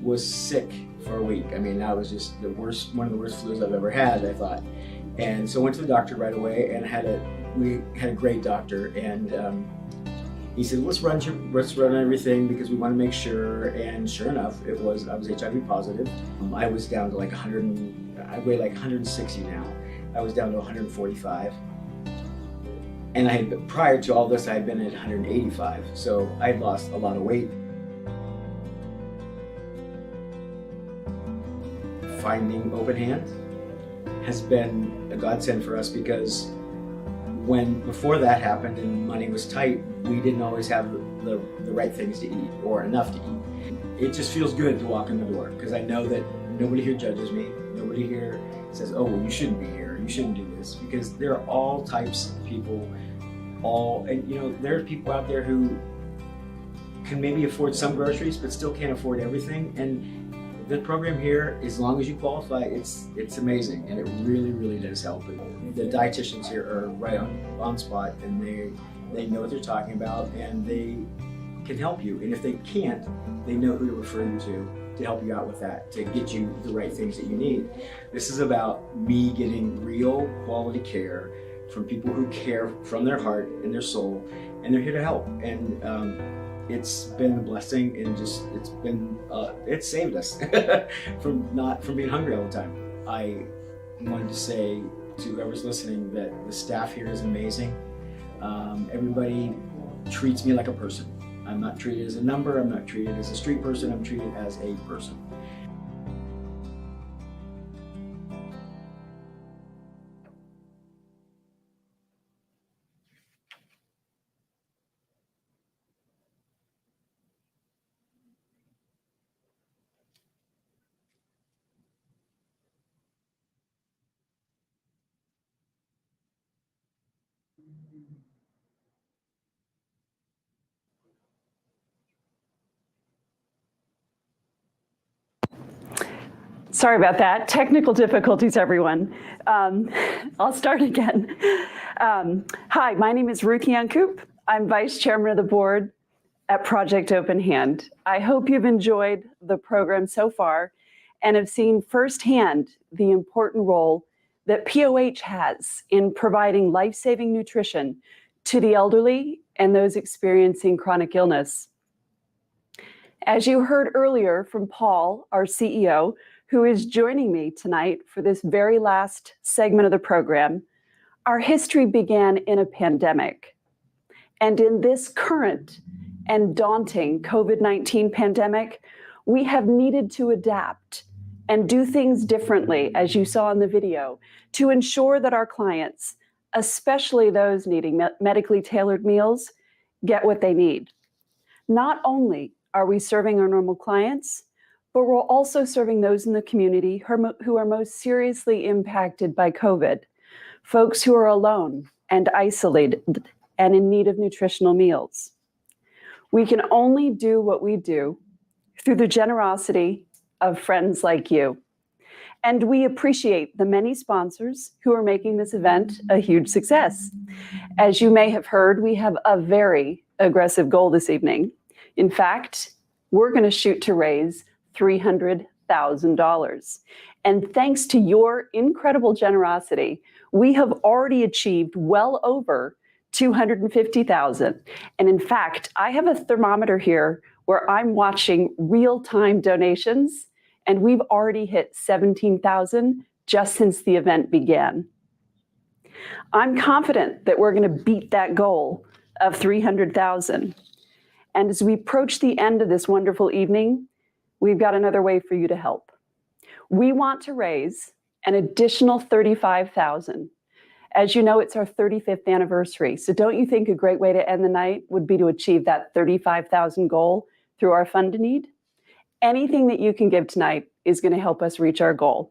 Was sick for a week. I mean, that was just one of the worst flus I've ever had, I thought. And so went to the doctor right away, and we had a great doctor, and he said, let's run everything because we want to make sure. And sure enough, I was HIV positive. I was down to like I weigh like 160 now. I was down to 145. And prior to all this, I had been at 185. So I had lost a lot of weight. Finding Open Hand has been a godsend for us because before that happened and money was tight, we didn't always have the right things to eat or enough to eat. It just feels good to walk in the door because I know that nobody here judges me. Nobody here says, oh, well, you shouldn't be here. You shouldn't do this, because there are all types of people. And there are people out there who can maybe afford some groceries but still can't afford everything. And the program here, as long as you qualify, it's amazing, and it really, really does help. And the dietitians here are right on spot, and they know what they're talking about, and they can help you. And if they can't, they know who to refer you to help you out with that, to get you the right things that you need. This is about me getting real quality care from people who care from their heart and their soul, and they're here to help. And it's been a blessing, and it's saved us from being hungry all the time. I wanted to say to whoever's listening that the staff here is amazing. Everybody treats me like a person. I'm not treated as a number, I'm not treated as a street person, I'm treated as a person. Sorry about that. Technical difficulties, everyone. I'll start again. Hi, my name is Ruth Yankoop. I'm Vice Chairman of the Board at Project Open Hand. I hope you've enjoyed the program so far and have seen firsthand the important role that POH has in providing life-saving nutrition to the elderly and those experiencing chronic illness. As you heard earlier from Paul, our CEO, who is joining me tonight for this very last segment of the program, our history began in a pandemic. And in this current and daunting COVID-19 pandemic, we have needed to adapt and do things differently, as you saw in the video, to ensure that our clients, especially those needing medically tailored meals, get what they need. Not only are we serving our normal clients, but we're also serving those in the community who are most seriously impacted by COVID, folks who are alone and isolated and in need of nutritional meals. We can only do what we do through the generosity of friends like you. And we appreciate the many sponsors who are making this event a huge success. As you may have heard, we have a very aggressive goal this evening. In fact, we're going to shoot to raise $300,000. And thanks to your incredible generosity, we have already achieved well over $250,000. And in fact, I have a thermometer here where I'm watching real-time donations, and we've already hit 17,000 just since the event began. I'm confident that we're going to beat that goal of 300,000. And as we approach the end of this wonderful evening, we've got another way for you to help. We want to raise an additional 35,000. As you know, it's our 35th anniversary. So don't you think a great way to end the night would be to achieve that 35,000 goal through our Fund a Need? Anything that you can give tonight is going to help us reach our goal.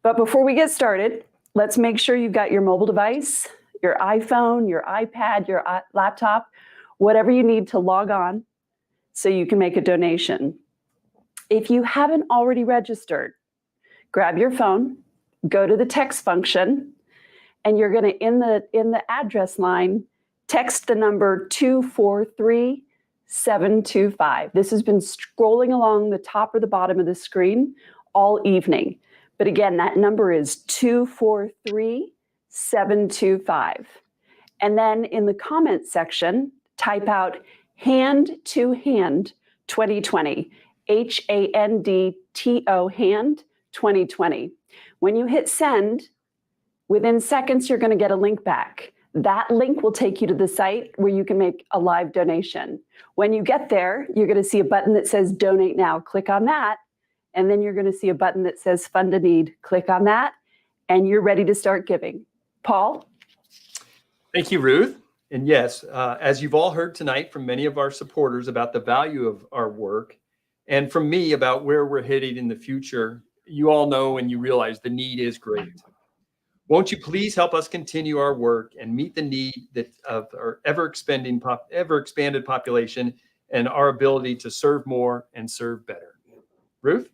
But before we get started, let's make sure you've got your mobile device, your iPhone, your iPad, your laptop, whatever you need to log on so you can make a donation. If you haven't already registered, grab your phone, go to the text function, and you're going to, in the address line, text the number 243725. This has been scrolling along the top or the bottom of the screen all evening. But again, that number is 243725. And then in the comments section, type out Hand to Hand 2020. HANDTO Hand 2020. When you hit send, within seconds, you're going to get a link back. That link will take you to the site where you can make a live donation. When you get there, you're going to see a button that says Donate Now. Click on that. And then you're going to see a button that says Fund a Need. Click on that, and you're ready to start giving. Paul? Thank you, Ruth. And yes, as you've all heard tonight from many of our supporters about the value of our work, and from me about where we're headed in the future, you all know and you realize the need is great. Won't you please help us continue our work and meet the need of our ever-expanded population and our ability to serve more and serve better? Ruth?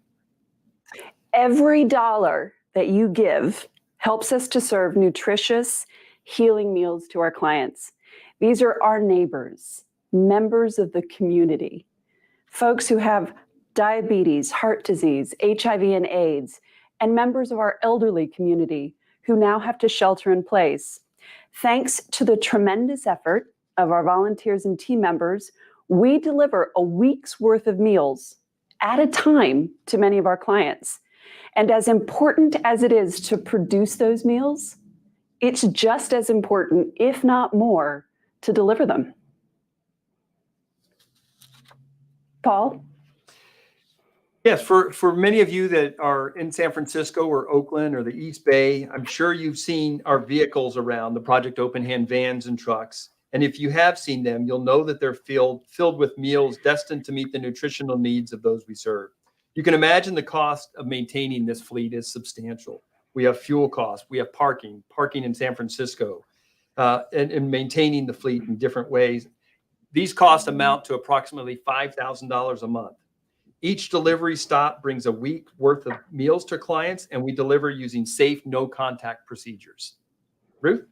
Every dollar that you give helps us to serve nutritious, healing meals to our clients. These are our neighbors, members of the community, folks who have diabetes, heart disease, HIV and AIDS, and members of our elderly community who now have to shelter in place. Thanks to the tremendous effort of our volunteers and team members, we deliver a week's worth of meals at a time to many of our clients. And as important as it is to produce those meals, it's just as important, if not more, to deliver them. Paul? Yes, for many of you that are in San Francisco or Oakland or the East Bay, I'm sure you've seen our vehicles around, the Project Open Hand vans and trucks. And if you have seen them, you'll know that they're filled with meals destined to meet the nutritional needs of those we serve. You can imagine the cost of maintaining this fleet is substantial. We have fuel costs, we have parking in San Francisco, and maintaining the fleet in different ways. These costs amount to approximately $5,000 a month. Each delivery stop brings a week worth of meals to clients, and we deliver using safe, no contact procedures. Ruth?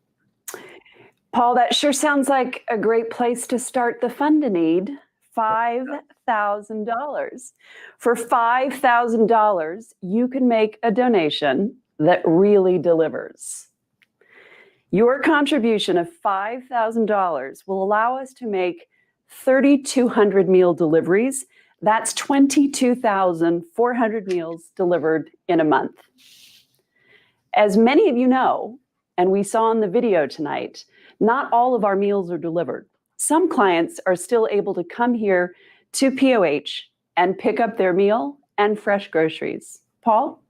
Paul, that sure sounds like a great place to start the fund to need. $5,000. For $5,000, you can make a donation that really delivers. Your contribution of $5,000 will allow us to make 3,200 meal deliveries. That's 22,400 meals delivered in a month. As many of you know, and we saw in the video tonight, not all of our meals are delivered. Some clients are still able to come here to POH and pick up their meal and fresh groceries. Paul?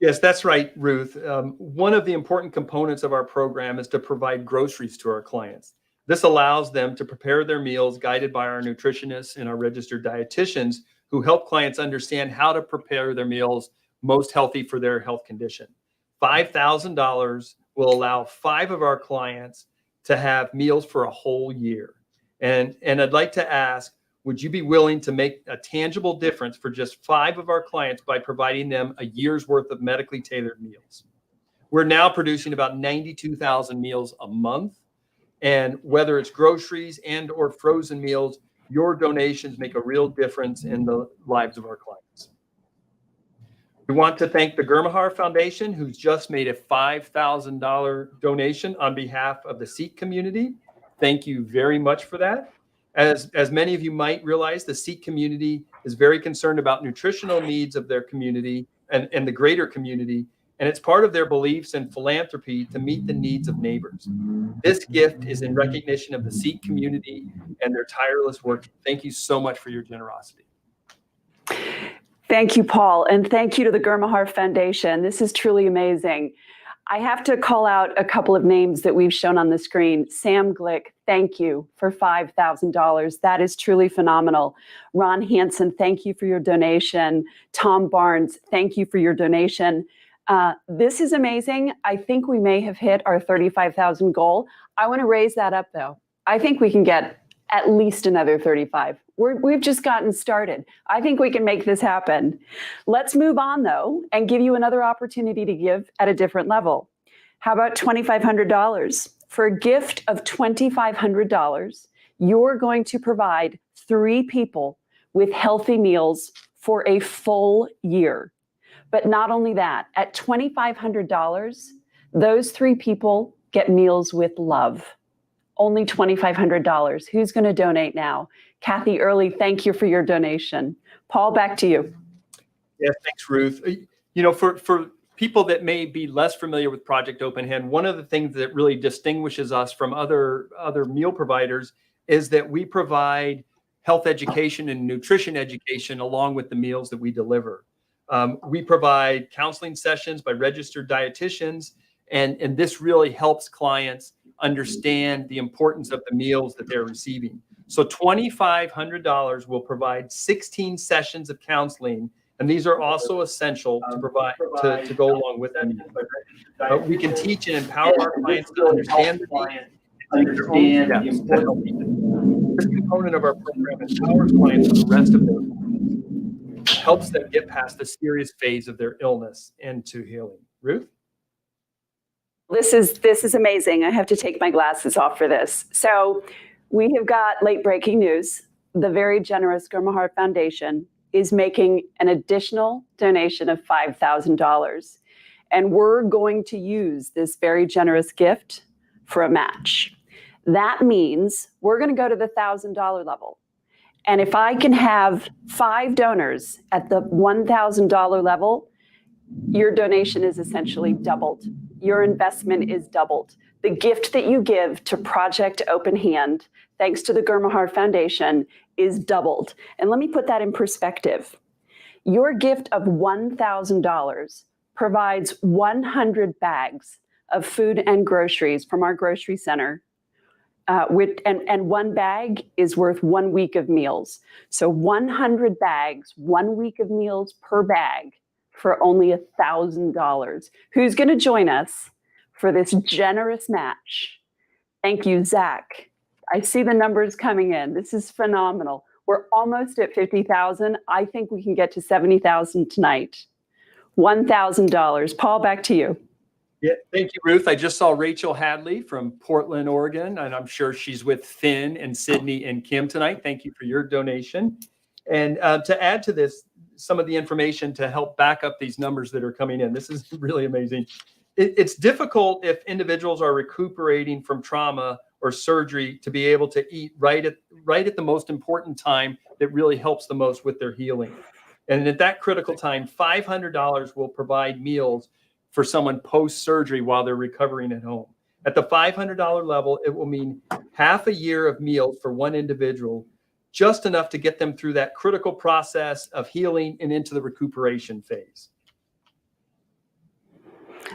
Yes, that's right, Ruth. One of the important components of our program is to provide groceries to our clients. This allows them to prepare their meals guided by our nutritionists and our registered dietitians who help clients understand how to prepare their meals most healthy for their health condition. $5,000 will allow 5 of our clients to have meals for a whole year. And I'd like to ask, would you be willing to make a tangible difference for just 5 of our clients by providing them a year's worth of medically tailored meals? We're now producing about 92,000 meals a month. And whether it's groceries and or frozen meals, your donations make a real difference in the lives of our clients. We want to thank the Gurmahar Foundation, who's just made a $5,000 donation on behalf of the Sikh community. Thank you very much for that. As many of you might realize, the Sikh community is very concerned about nutritional needs of their community and the greater community, and it's part of their beliefs and philanthropy to meet the needs of neighbors. This gift is in recognition of the Sikh community and their tireless work. Thank you so much for your generosity. Thank you, Paul, and thank you to the Gurmahar Foundation. This is truly amazing. I have to call out a couple of names that we've shown on the screen. Sam Glick, thank you for $5,000. That is truly phenomenal. Ron Hansen, thank you for your donation. Tom Barnes, thank you for your donation. This is amazing. I think we may have hit our 35,000 goal. I want to raise that up, though. I think we can get at least another 35. We've just gotten started. I think we can make this happen. Let's move on, though, and give you another opportunity to give at a different level. How about $2,500? For a gift of $2,500, you're going to provide 3 people with healthy meals for a full year. But not only that, at $2,500, those 3 people get meals with love. Only $2,500. Who's going to donate now? Kathy Early, thank you for your donation. Paul, back to you. Yeah, thanks, Ruth. You know, for people that may be less familiar with Project Open Hand, one of the things that really distinguishes us from other meal providers is that we provide health education and nutrition education along with the meals that we deliver. We provide counseling sessions by registered dietitians, and this really helps clients understand the importance of the meals that they're receiving. So $2,500 will provide 16 sessions of counseling, and these are also essential to provide to go along with them. But we can teach and empower our clients to understand the needs. This component of our program empowers clients with the rest of their lives, helps them get past the serious phase of their illness and to healing. Ruth? This is amazing. I have to take my glasses off for this. So we have got late breaking news. The very generous Gurmahar Foundation is making an additional donation of $5,000. And we're going to use this very generous gift for a match. That means we're going to go to the $1,000 level. And if I can have 5 donors at the $1,000 level, your donation is essentially doubled. Your investment is doubled. The gift that you give to Project Open Hand, thanks to the Gurmahar Foundation, is doubled. And let me put that in perspective. Your gift of $1,000 provides 100 bags of food and groceries from our grocery center. And one bag is worth 1 week of meals. So 100 bags, 1 week of meals per bag for only $1,000. Who's going to join us for this generous match? Thank you, Zach. I see the numbers coming in. This is phenomenal. We're almost at 50,000. I think we can get to 70,000 tonight. $1,000. Paul, back to you. Yeah, thank you, Ruth. I just saw Rachel Hadley from Portland, Oregon, and I'm sure she's with Finn and Sydney and Kim tonight. Thank you for your donation. And to add to this, some of the information to help back up these numbers that are coming in. This is really amazing. It's difficult if individuals are recuperating from trauma or surgery to be able to eat right at the most important time that really helps the most with their healing. And at that critical time, $500 will provide meals for someone post-surgery while they're recovering at home. At the $500 level, it will mean half a year of meals for one individual, just enough to get them through that critical process of healing and into the recuperation phase.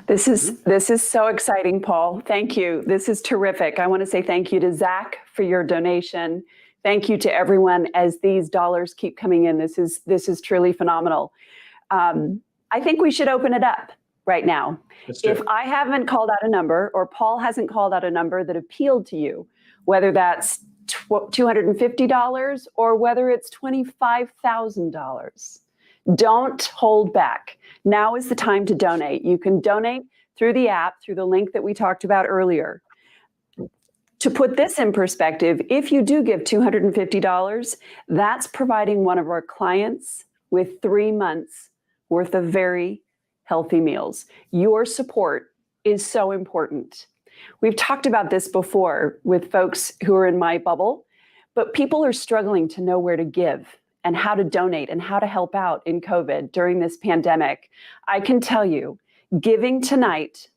This is so exciting, Paul. Thank you. This is terrific. I want to say thank you to Zach for your donation. Thank you to everyone as these dollars keep coming in. This is truly phenomenal. I think we should open it up right now. If I haven't called out a number, or Paul hasn't called out a number that appealed to you, whether that's $250 or whether it's $25,000, don't hold back. Now is the time to donate. You can donate through the app, through the link that we talked about earlier. To put this in perspective, if you do give $250, that's providing one of our clients with 3 months worth of very healthy meals. Your support is so important. We've talked about this before with folks who are in my bubble, but people are struggling to know where to give and how to donate and how to help out in COVID during this pandemic. I can tell you, giving tonight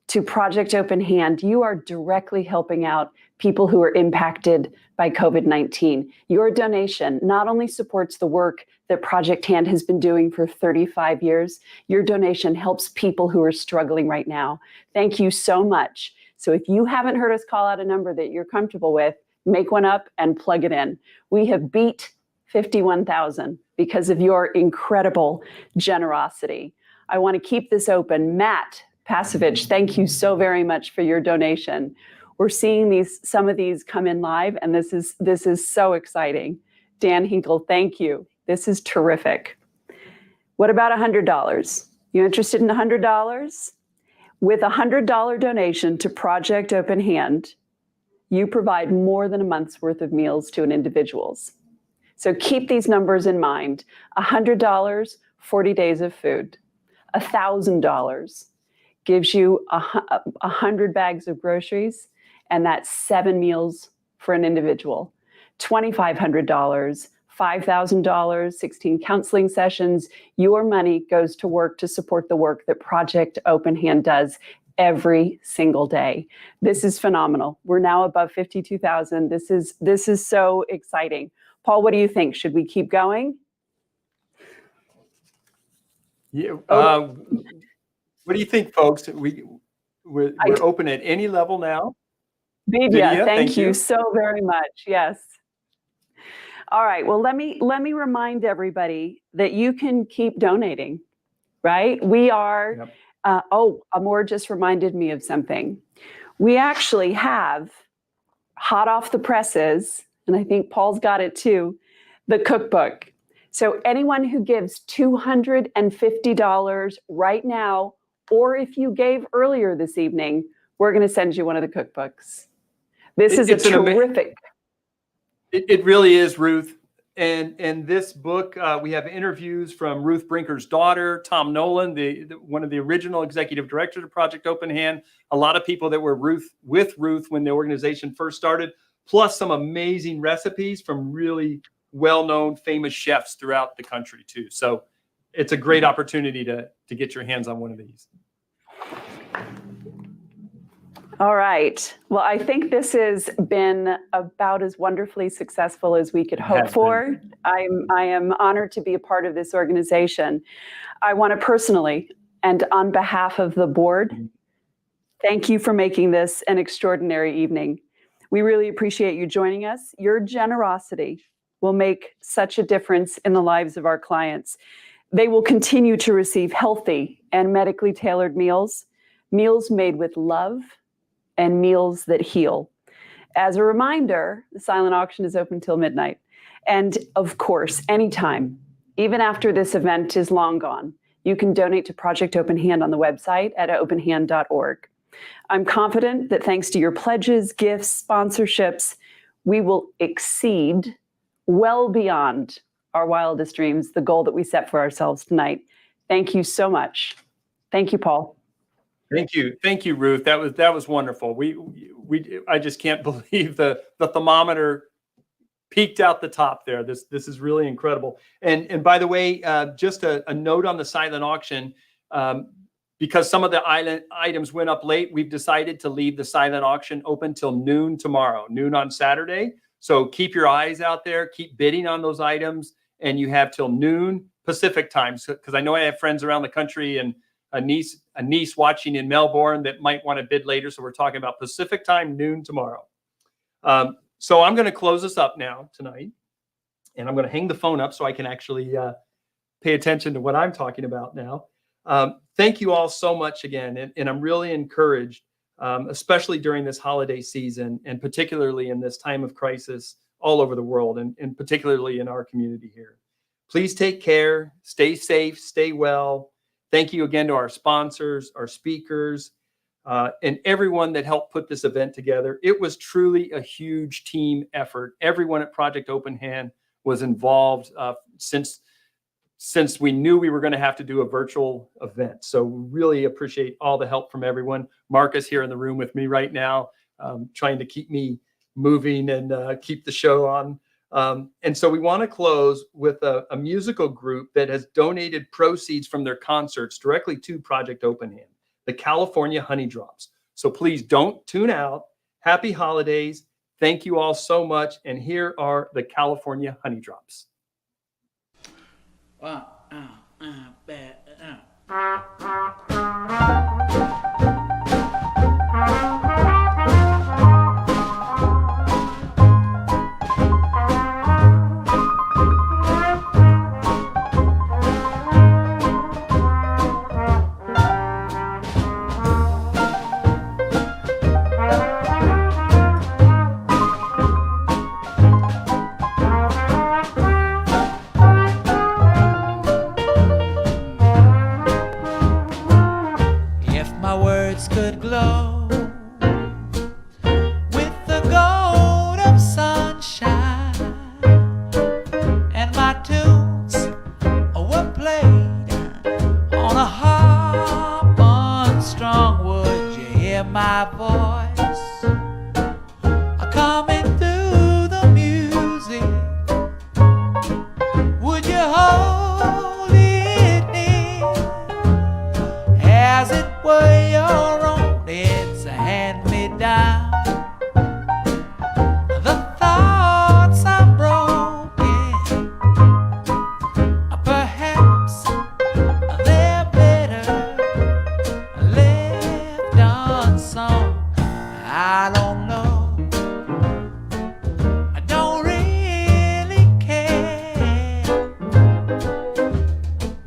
to Project Open Hand, you are directly helping out people who are impacted by COVID-19. Your donation not only supports the work that Project Hand has been doing for 35 years, your donation helps people who are struggling right now. Thank you so much. So if you haven't heard us call out a number that you're comfortable with, make one up and plug it in. We have beat 51,000 because of your incredible generosity. I want to keep this open. Matt Pasovich, thank you so very much for your donation. We're seeing some of these come in live, and this is so exciting. Dan Hinkle, thank you. This is terrific. What about $100? You interested in $100? With a $100 donation to Project Open Hand, you provide more than a month's worth of meals to an individual's. So keep these numbers in mind. $100, 40 days of food. $1,000 gives you 100 bags of groceries, and that's 7 meals for an individual. $2,500, $5,000, 16 counseling sessions. Your money goes to work to support the work that Project Open Hand does every single day. This is phenomenal. We're now above 52,000. This is so exciting. Paul, what do you think? Should we keep going? Yeah. What do you think, folks? We're open at any level now. Vidya, thank you so very much. Yes. All right. Well, let me remind everybody that you can keep donating, right? We are. Yep. Amor just reminded me of something. We actually have, hot off the presses, and I think Paul's got it too, the cookbook. So anyone who gives $250 right now, or if you gave earlier this evening, we're going to send you one of the cookbooks. This is a terrific. It really is, Ruth. And this book, we have interviews from Ruth Brinker's daughter, Tom Nolan, one of the original executive directors of Project Open Hand. A lot of people that were with Ruth when the organization first started, plus some amazing recipes from really well-known, famous chefs throughout the country too. So it's a great opportunity to get your hands on one of these. All right. Well, I think this has been about as wonderfully successful as we could hope for. I am honored to be a part of this organization. I want to personally, and on behalf of the board, thank you for making this an extraordinary evening. We really appreciate you joining us. Your generosity will make such a difference in the lives of our clients. They will continue to receive healthy and medically tailored meals made with love, and meals that heal. As a reminder, the silent auction is open till midnight. And of course, anytime, even after this event is long gone, you can donate to Project Open Hand on the website at openhand.org. I'm confident that thanks to your pledges, gifts, sponsorships, we will exceed well beyond our wildest dreams, the goal that we set for ourselves tonight. Thank you so much. Thank you, Paul. Thank you, Ruth. That was wonderful. I just can't believe the thermometer peaked out the top there. This is really incredible. And by the way, just a note on the silent auction, because some of the items went up late, we've decided to leave the silent auction open till noon tomorrow, noon on Saturday. So keep your eyes out there, keep bidding on those items, and you have till noon Pacific time. Because I know I have friends around the country and a niece watching in Melbourne that might want to bid later. So we're talking about Pacific time, noon tomorrow. So I'm going to close this up now tonight, and I'm going to hang the phone up so I can actually pay attention to what I'm talking about now. Thank you all so much again. And I'm really encouraged, especially during this holiday season, and particularly in this time of crisis all over the world, and particularly in our community here. Please take care, stay safe, stay well. Thank you again to our sponsors, our speakers, and everyone that helped put this event together. It was truly a huge team effort. Everyone at Project Open Hand was involved since we knew we were going to have to do a virtual event. So really appreciate all the help from everyone. Mark is here in the room with me right now, trying to keep me moving and keep the show on. And so we want to close with a musical group that has donated proceeds from their concerts directly to Project Open Hand, the California Honey Drops. So please don't tune out. Happy holidays. Thank you all so much. And here are the California Honey Drops. Could glow with the gold of sunshine, and my tunes were played on a harp unstrung. Would you hear my voice coming through the music? Would you hold it near as it were your own? It's a hand-me-down. The thoughts are broken. Perhaps they're better left unsung. I don't know. I don't really care.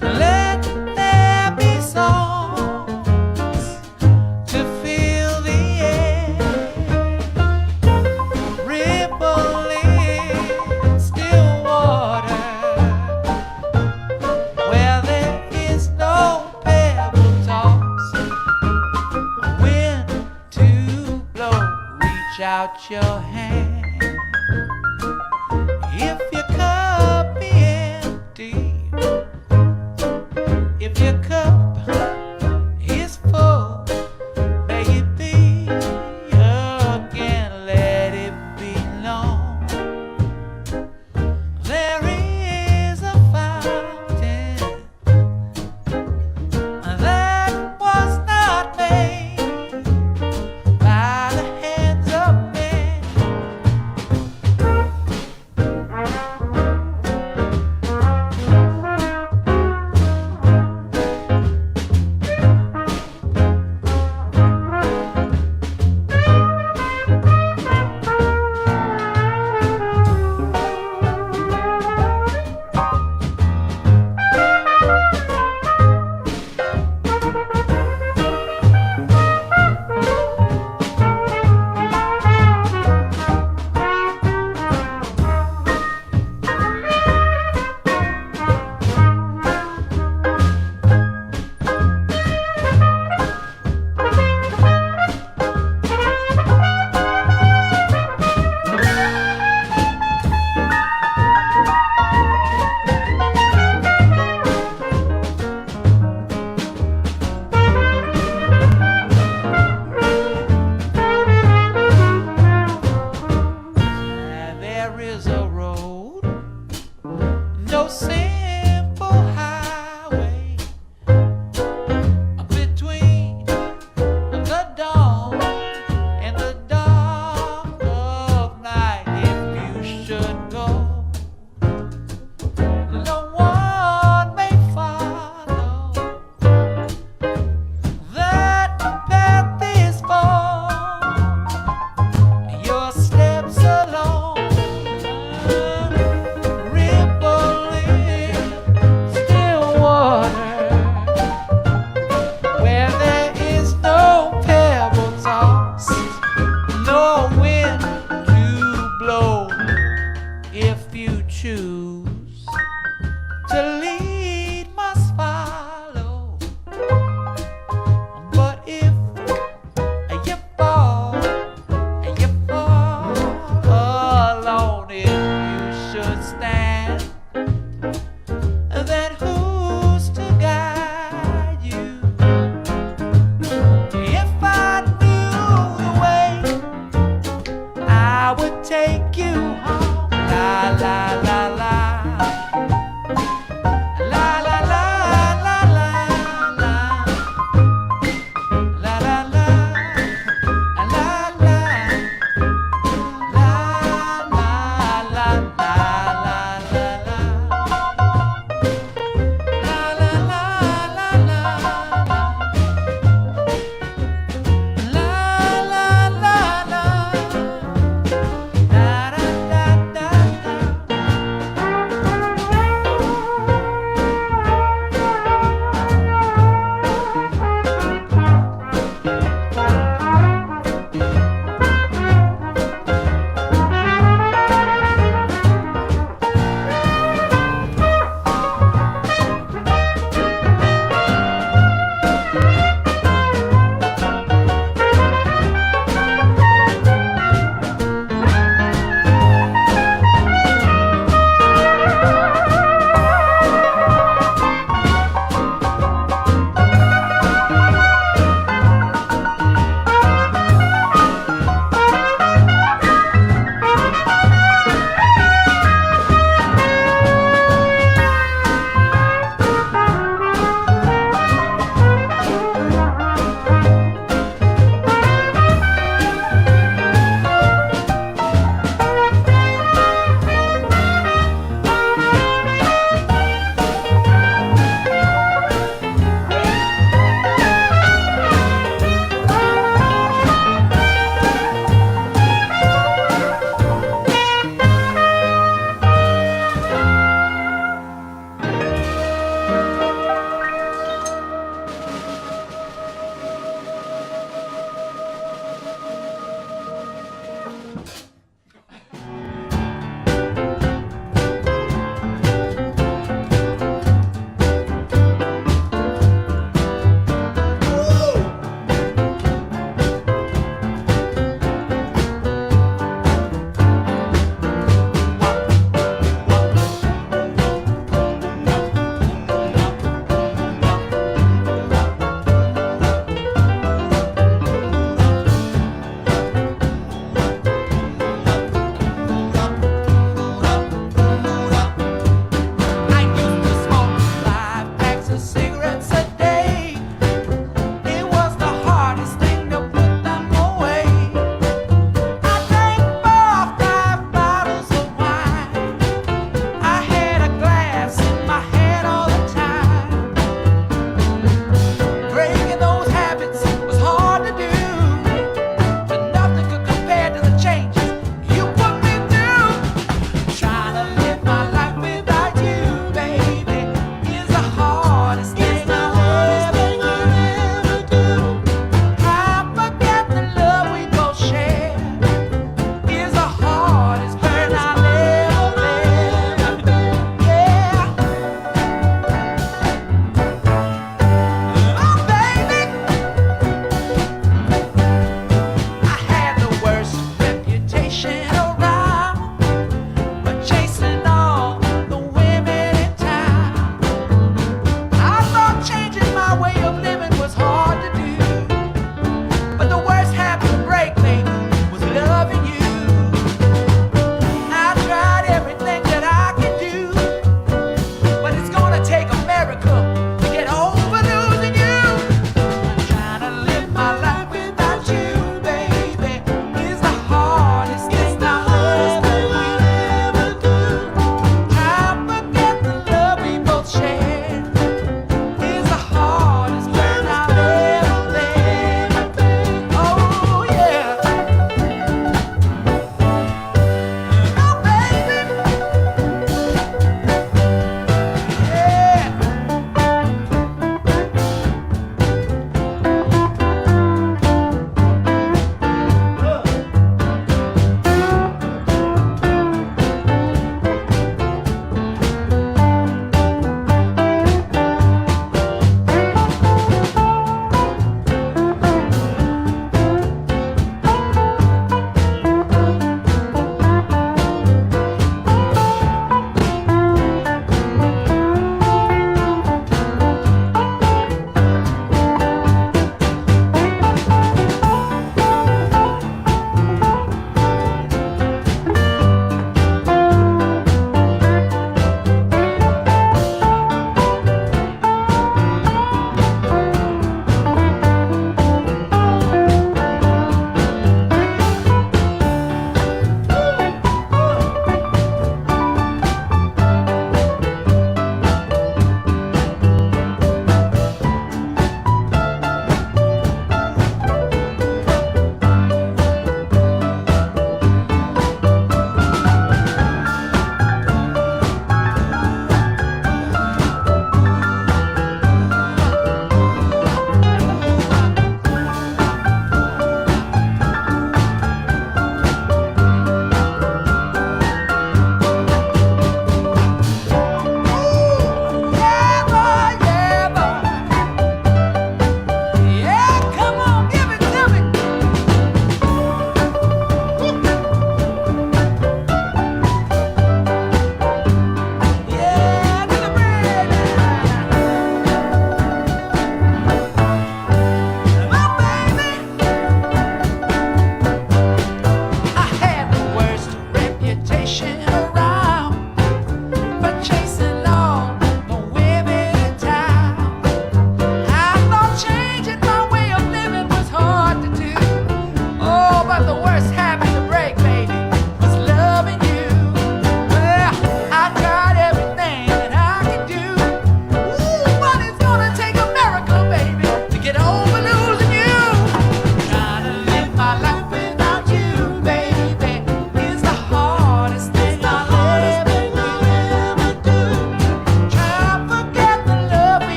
Let there be songs to fill the air, ripple in still water, where there is no pebble toss, wind to blow. Reach out your hand. If your cup be empty, if your cup is full, may it be again, let it be known. There is a fountain that was not made by the hands of men.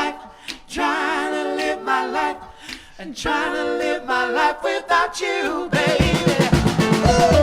life, trying to live my life, and trying to live my life without you, baby.